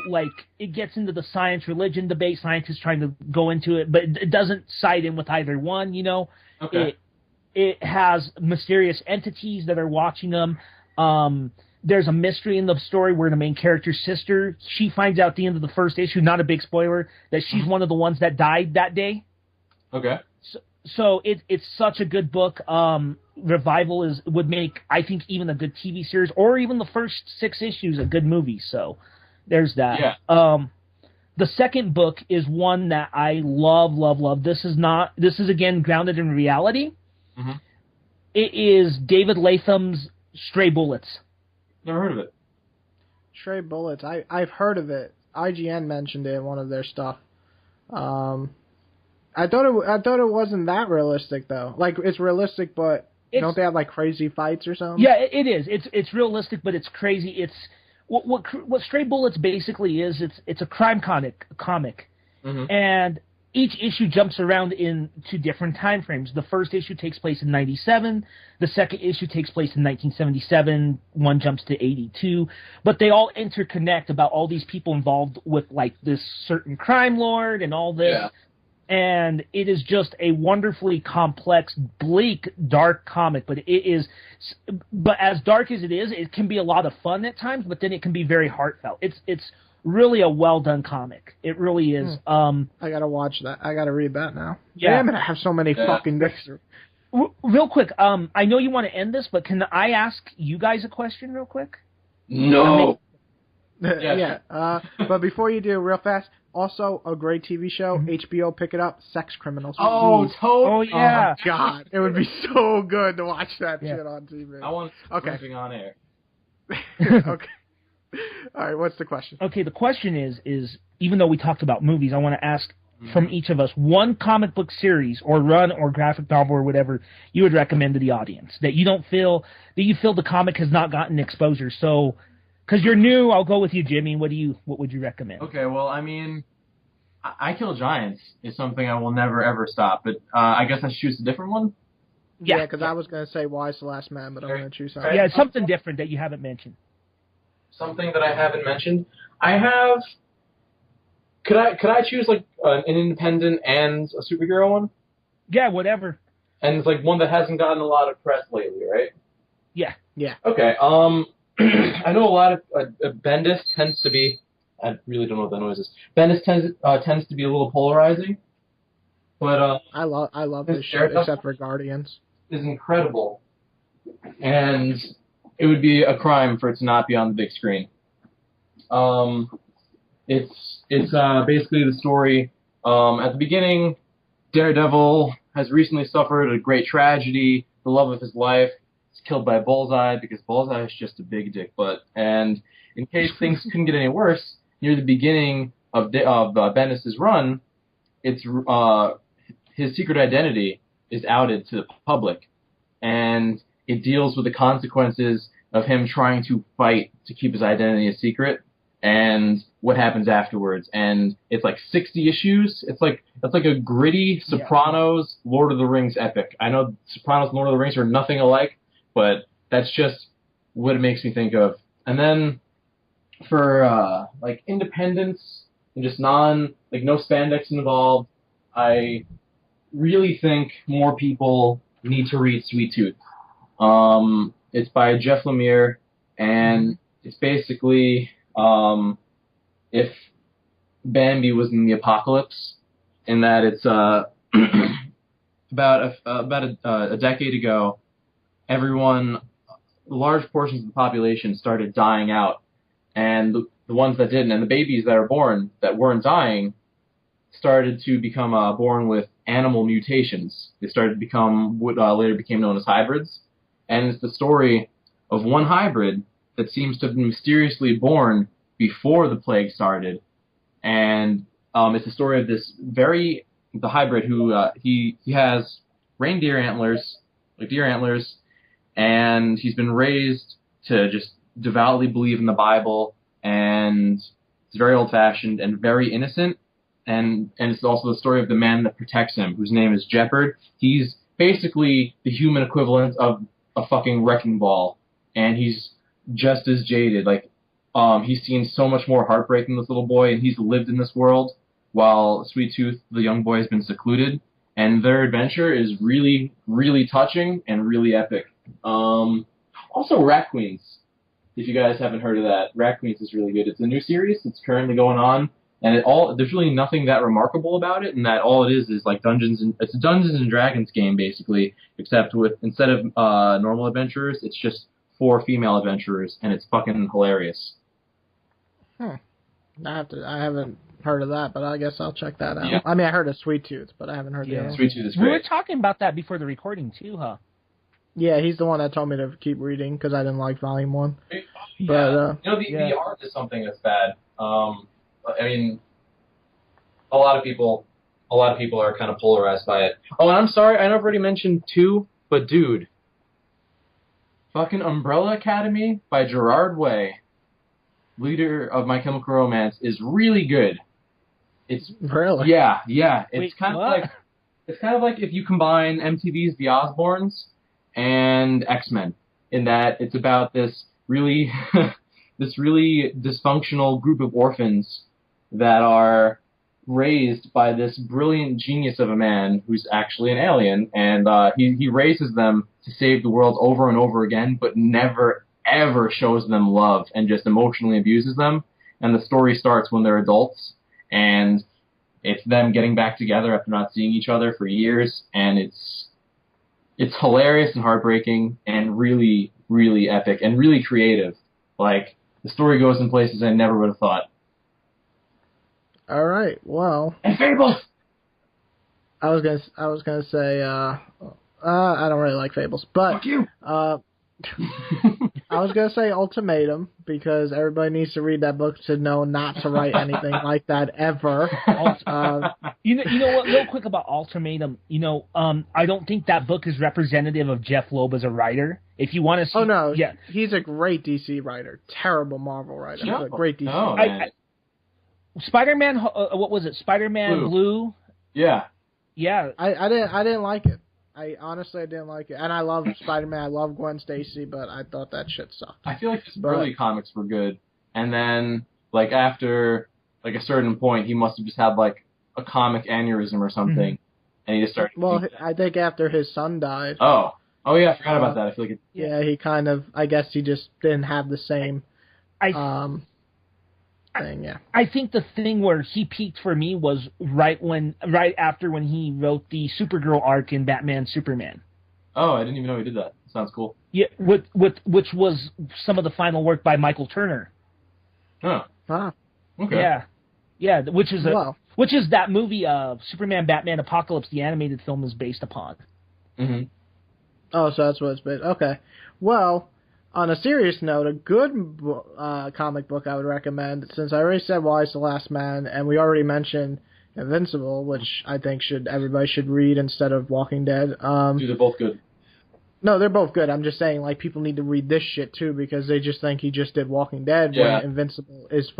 Speaker 2: like, it gets into the science-religion debate. Scientists trying to go into it, but it doesn't side in with either one,
Speaker 3: Okay.
Speaker 2: It has mysterious entities that are watching them. There's a mystery in the story where the main character's sister, she finds out at the end of the first issue, not a big spoiler, that she's one of the ones that died that day.
Speaker 3: Okay.
Speaker 2: So it's such a good book. Revival would make, I think, even a good TV series, or even the first 6 issues a good movie. So there's that.
Speaker 3: Yeah.
Speaker 2: The second book is one that I love. This is again grounded in reality.
Speaker 3: Mm-hmm.
Speaker 2: It is David Latham's Stray Bullets.
Speaker 3: Never heard of it.
Speaker 1: Stray Bullets. I've heard of it. IGN mentioned it in one of their stuff. I thought it wasn't that realistic though. Like, it's realistic, but don't they have like crazy fights or something?
Speaker 2: Yeah, it is. It's realistic, but it's crazy. It's what Stray Bullets basically is. It's a crime comic,
Speaker 3: mm-hmm.
Speaker 2: and each issue jumps around into different time frames. The first issue takes place in 97. The second issue takes place in 1977. One jumps to 82. But they all interconnect about all these people involved with, like, this certain crime lord and all this.
Speaker 3: Yeah.
Speaker 2: And it is just a wonderfully complex, bleak, dark comic. But as dark as it is, it can be a lot of fun at times, but then it can be very heartfelt. It's really a well-done comic. It really is.
Speaker 1: I gotta watch that. I gotta read that now.
Speaker 2: Yeah.
Speaker 1: Damn it, I have so many fucking books.
Speaker 2: Real quick, I know you want to end this, but can I ask you guys a question real quick?
Speaker 3: No.
Speaker 1: Yeah. But before you do, real fast, also a great TV show, HBO, pick it up, Sex Criminals.
Speaker 3: Oh, totally.
Speaker 2: Oh, yeah.
Speaker 1: Oh, God. It would be so good to watch that shit on TV.
Speaker 3: I want something on air.
Speaker 1: Okay. All right, what's the question?
Speaker 2: Okay, the question is even though we talked about movies, I want to ask from each of us one comic book series or run or graphic novel or whatever you would recommend to the audience that you feel the comic has not gotten exposure. So, because you're new, I'll go with you, Jimmy. What would you recommend?
Speaker 3: Okay, well, I mean, I Kill Giants is something I will never ever stop. But I guess I should choose a different one.
Speaker 1: Yeah, because I was gonna say Wise the Last Man, but I'm gonna choose something.
Speaker 2: Yeah, something different that you haven't mentioned.
Speaker 3: Something that I haven't mentioned. I have. Could I choose like an independent and a superhero one?
Speaker 2: Yeah, whatever.
Speaker 3: And it's like one that hasn't gotten a lot of press lately, right?
Speaker 2: Yeah.
Speaker 3: Okay. I know a lot of Bendis tends to be. I really don't know what that noise is. Bendis tends to be a little polarizing, but
Speaker 1: I love this shit except for Guardians.
Speaker 3: Is incredible, and it would be a crime for it to not be on the big screen. It's basically the story. At the beginning, Daredevil has recently suffered a great tragedy. the love of his life is killed by Bullseye because Bullseye is just a big dick butt. And in case things couldn't get any worse, near the beginning of Bendis' run, it's his secret identity is outed to the public, and it deals with the consequences of him trying to fight to keep his identity a secret and what happens afterwards. And it's like 60 issues. It's like a gritty Sopranos, Lord of the Rings epic. I know Sopranos and Lord of the Rings are nothing alike, but that's just what it makes me think of. And then for like independence and just no spandex involved, I really think more people need to read Sweet Tooth. It's by Jeff Lemire, and it's basically if Bambi was in the apocalypse, in that it's about a decade ago, large portions of the population started dying out, and the ones that didn't, and the babies that are born that weren't dying, started to become born with animal mutations. They started to become what later became known as hybrids. And it's the story of one hybrid that seems to have been mysteriously born before the plague started. And it's the story of the hybrid who he has reindeer antlers, like deer antlers, and he's been raised to just devoutly believe in the Bible, and it's very old-fashioned and very innocent. And it's also the story of the man that protects him, whose name is Jeopard. He's basically the human equivalent of a fucking wrecking ball, and he's just as jaded. Like, he's seen so much more heartbreak than this little boy, and he's lived in this world, while Sweet Tooth, the young boy, has been secluded. And their adventure is really, really touching and really epic. Also, Rat Queens. If you guys haven't heard of that, Rat Queens is really good. It's a new series. It's currently going on. And there's really nothing that remarkable about it, and that all it is like it's a Dungeons and Dragons game basically, except instead of normal adventurers, it's just 4 female adventurers, and it's fucking hilarious.
Speaker 1: I haven't heard of that, but I guess I'll check that out.
Speaker 3: Yeah.
Speaker 1: I mean, I heard of Sweet Tooth, but I haven't heard the other one.
Speaker 3: Sweet Tooth is great.
Speaker 2: We were talking about that before the recording too, huh?
Speaker 1: Yeah, he's the one that told me to keep reading because I didn't like Volume 1.
Speaker 3: Yeah.
Speaker 1: But
Speaker 3: the art is something that's bad. I mean, a lot of people are kind of polarized by it. Oh, and I'm sorry, I know I've already mentioned 2, but dude, fucking Umbrella Academy by Gerard Way, leader of My Chemical Romance, is really good. It's
Speaker 1: really,
Speaker 3: yeah.
Speaker 2: Wait,
Speaker 3: It's kind
Speaker 2: what?
Speaker 3: of like if you combine MTV's The Osbournes and X-Men, in that it's about this really dysfunctional group of orphans that are raised by this brilliant genius of a man who's actually an alien, and he raises them to save the world over and over again, but never ever shows them love and just emotionally abuses them. And the story starts when they're adults, and it's them getting back together after not seeing each other for years, and it's hilarious and heartbreaking and really, really epic and really creative. Like, the story goes in places I never would have thought.
Speaker 1: all right. Well,
Speaker 3: And Fables!
Speaker 1: I was gonna say I don't really like Fables, but
Speaker 3: Fuck you!
Speaker 1: I was gonna say Ultimatum because everybody needs to read that book to know not to write anything like that ever.
Speaker 2: You know what? Real quick about Ultimatum. I don't think that book is representative of Jeff Loeb as a writer. If you want to see,
Speaker 1: Oh no,
Speaker 2: yeah,
Speaker 1: he's a great DC writer, terrible Marvel writer,
Speaker 3: No,
Speaker 1: but great DC.
Speaker 3: no,
Speaker 1: writer.
Speaker 3: man.
Speaker 2: Spider-Man. What was it? Spider-Man Blue.
Speaker 3: Yeah.
Speaker 2: Yeah,
Speaker 1: I didn't like it. I honestly didn't like it, and I love Spider-Man. I love Gwen Stacy, but I thought that shit sucked.
Speaker 3: I feel like his early comics were good, and then like after like a certain point, he must have just had like a comic aneurysm or something, and he just started.
Speaker 1: Well, I think after his son died.
Speaker 3: Oh yeah, I forgot about that. I feel like it.
Speaker 1: Yeah, he kind of. I guess he just didn't have the same thing. Yeah.
Speaker 2: I think the thing where he peaked for me was right after when he wrote the Supergirl arc in Batman Superman.
Speaker 3: Oh, I didn't even know he did that. Sounds cool.
Speaker 2: Yeah, which was some of the final work by Michael Turner.
Speaker 3: Oh.
Speaker 1: Ah.
Speaker 3: Okay.
Speaker 2: Yeah, which is that movie Superman Batman Apocalypse, the animated film, is based upon.
Speaker 3: Mm-hmm.
Speaker 1: Oh, so that's what it's been. Okay. Well, on a serious note, a good comic book I would recommend, since I already said Wise the Last Man, and we already mentioned Invincible, which I think everybody should read instead of Walking Dead.
Speaker 3: Dude, they're both good.
Speaker 1: No, they're both good. I'm just saying, like, people need to read this shit, too, because they just think he just did Walking Dead, when Invincible is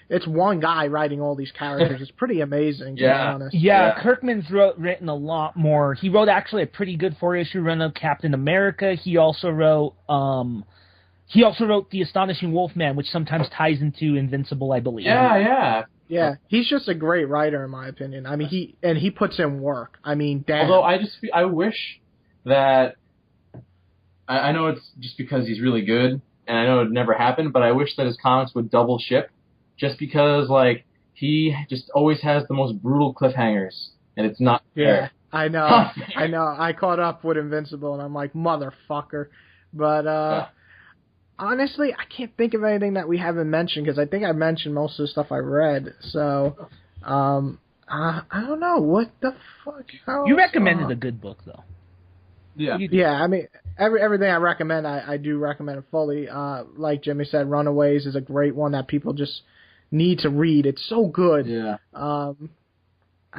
Speaker 1: it's one guy writing all these characters. It's pretty amazing, to be honest.
Speaker 2: Yeah, Kirkman's written a lot more. He wrote actually a pretty good 4-issue run of Captain America. He also wrote The Astonishing Wolfman, which sometimes ties into Invincible, I believe.
Speaker 1: Yeah, he's just a great writer, in my opinion. I mean, he puts in work. I mean, damn.
Speaker 3: Although I wish that, I know it's just because he's really good, and I know it would never happen, but I wish that his comics would double ship, just because, like, he just always has the most brutal cliffhangers, and it's not fair.
Speaker 1: I know. I caught up with Invincible, and I'm like, motherfucker. But, honestly, I can't think of anything that we haven't mentioned, because I think I mentioned most of the stuff I read, so, I don't know. What the fuck else?
Speaker 2: You recommended a good book, though.
Speaker 1: Yeah, I mean, everything I recommend, I do recommend it fully. Like Jimmy said, Runaways is a great one that people just need to read. It's so good.
Speaker 3: Yeah.
Speaker 1: I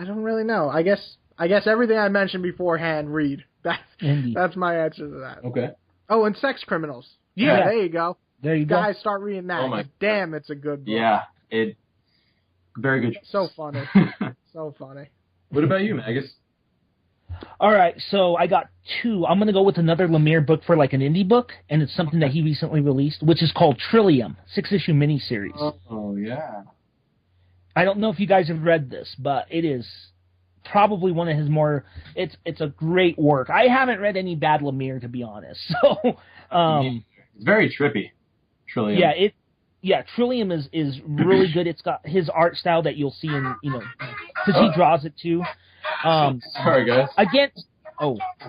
Speaker 1: don't really know. I guess everything I mentioned beforehand, read. That's my answer to that.
Speaker 3: Okay.
Speaker 1: Oh, and Sex Criminals. Yeah, there you go.
Speaker 2: There you go.
Speaker 1: Guys, start reading that.
Speaker 3: Oh
Speaker 1: damn, it's a good book.
Speaker 3: Yeah, very good.
Speaker 1: So funny. So funny.
Speaker 3: What about you, Magus?
Speaker 2: All right, so I got two. I'm going to go with another Lemire book for like an indie book, and it's something that he recently released, which is called Trillium, 6-issue miniseries.
Speaker 3: Oh, yeah.
Speaker 2: I don't know if you guys have read this, but it is probably one of his more... It's a great work. I haven't read any bad Lemire, to be honest. So,
Speaker 3: it's very trippy, Trillium.
Speaker 2: Trillium is really good. It's got his art style that you'll see in, because he draws it too.
Speaker 3: Sorry, guys.
Speaker 2: Again,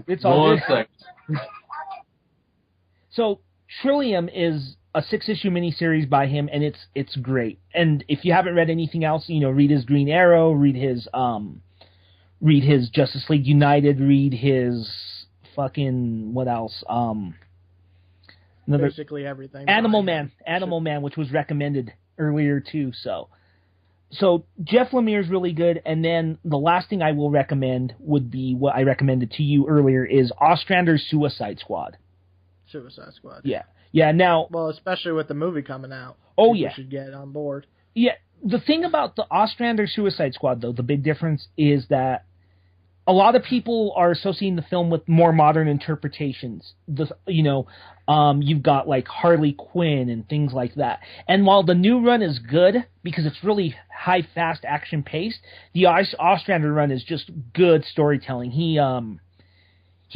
Speaker 2: it's all
Speaker 3: One
Speaker 2: good.
Speaker 3: second.
Speaker 2: So Trillium is a 6-issue miniseries by him, and it's great. And if you haven't read anything else, read his Green Arrow, read his Justice League United, read his fucking what else?
Speaker 1: Basically everything.
Speaker 2: Animal Man, which was recommended earlier too. So Jeff Lemire's really good, and then the last thing I will recommend would be what I recommended to you earlier is Ostrander's Suicide Squad.
Speaker 1: Suicide Squad.
Speaker 2: Yeah. Now,
Speaker 1: well, especially with the movie coming out.
Speaker 2: Oh,
Speaker 1: people should get on board.
Speaker 2: Yeah. The thing about the Ostrander Suicide Squad, though, the big difference is that a lot of people are associating the film with more modern interpretations. You've got like Harley Quinn and things like that. And while the new run is good because it's really high, fast, action paced, the Ostrander run is just good storytelling. He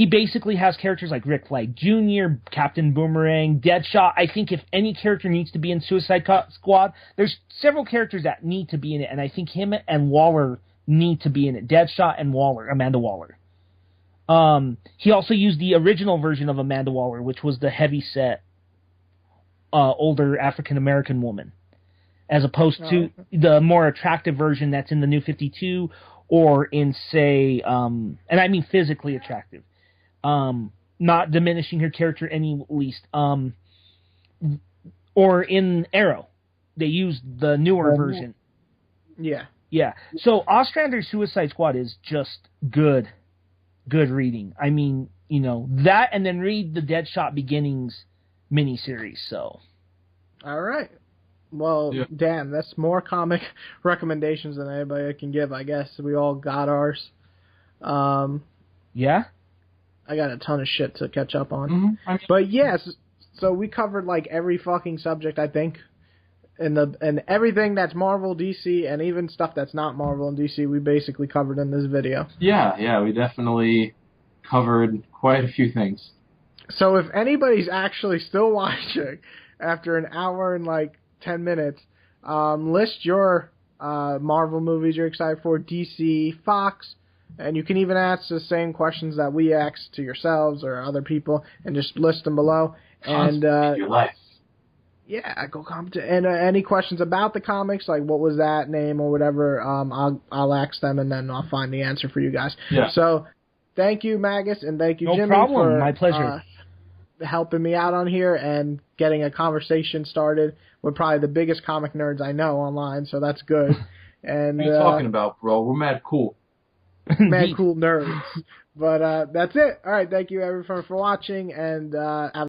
Speaker 2: basically has characters like Rick Flag Jr., Captain Boomerang, Deadshot. I think if any character needs to be in Suicide Squad, there's several characters that need to be in it, and I think him and Waller need to be in it. Deadshot and Amanda Waller. He also used the original version of Amanda Waller, which was the heavy-set, older African-American woman, as opposed to the more attractive version that's in the New 52, or in, say, and I mean physically attractive, not diminishing her character any least, or in Arrow. They used the newer version. Yeah. So Ostrander's Suicide Squad is just good reading. I mean, that, and then read the Deadshot Beginnings miniseries. So. All
Speaker 1: right. Well, damn, that's more comic recommendations than anybody can give, I guess. We all got ours.
Speaker 2: Yeah?
Speaker 1: I got a ton of shit to catch up on.
Speaker 3: Mm-hmm.
Speaker 1: But yes, so we covered like every fucking subject, I think. And everything that's Marvel, DC, and even stuff that's not Marvel and DC, we basically covered in this video.
Speaker 3: Yeah, we definitely covered quite a few things.
Speaker 1: So if anybody's actually still watching after an hour and like 10 minutes, list your Marvel movies you're excited for, DC, Fox, and you can even ask the same questions that we asked to yourselves or other people, and just list them below. And
Speaker 3: your life.
Speaker 1: Yeah, go comment. And any questions about the comics, like what was that name or whatever, I'll ask them, and then I'll find the answer for you guys.
Speaker 3: Yeah.
Speaker 1: So thank you, Magus, and thank you,
Speaker 2: No
Speaker 1: Jimmy,
Speaker 2: problem.
Speaker 1: for
Speaker 2: My pleasure.
Speaker 1: helping me out on here and getting a conversation started with probably the biggest comic nerds I know online, so that's good. And
Speaker 3: What are you talking about, bro? We're mad cool.
Speaker 1: mad cool nerds. But that's it. All right, thank you everyone for watching, and have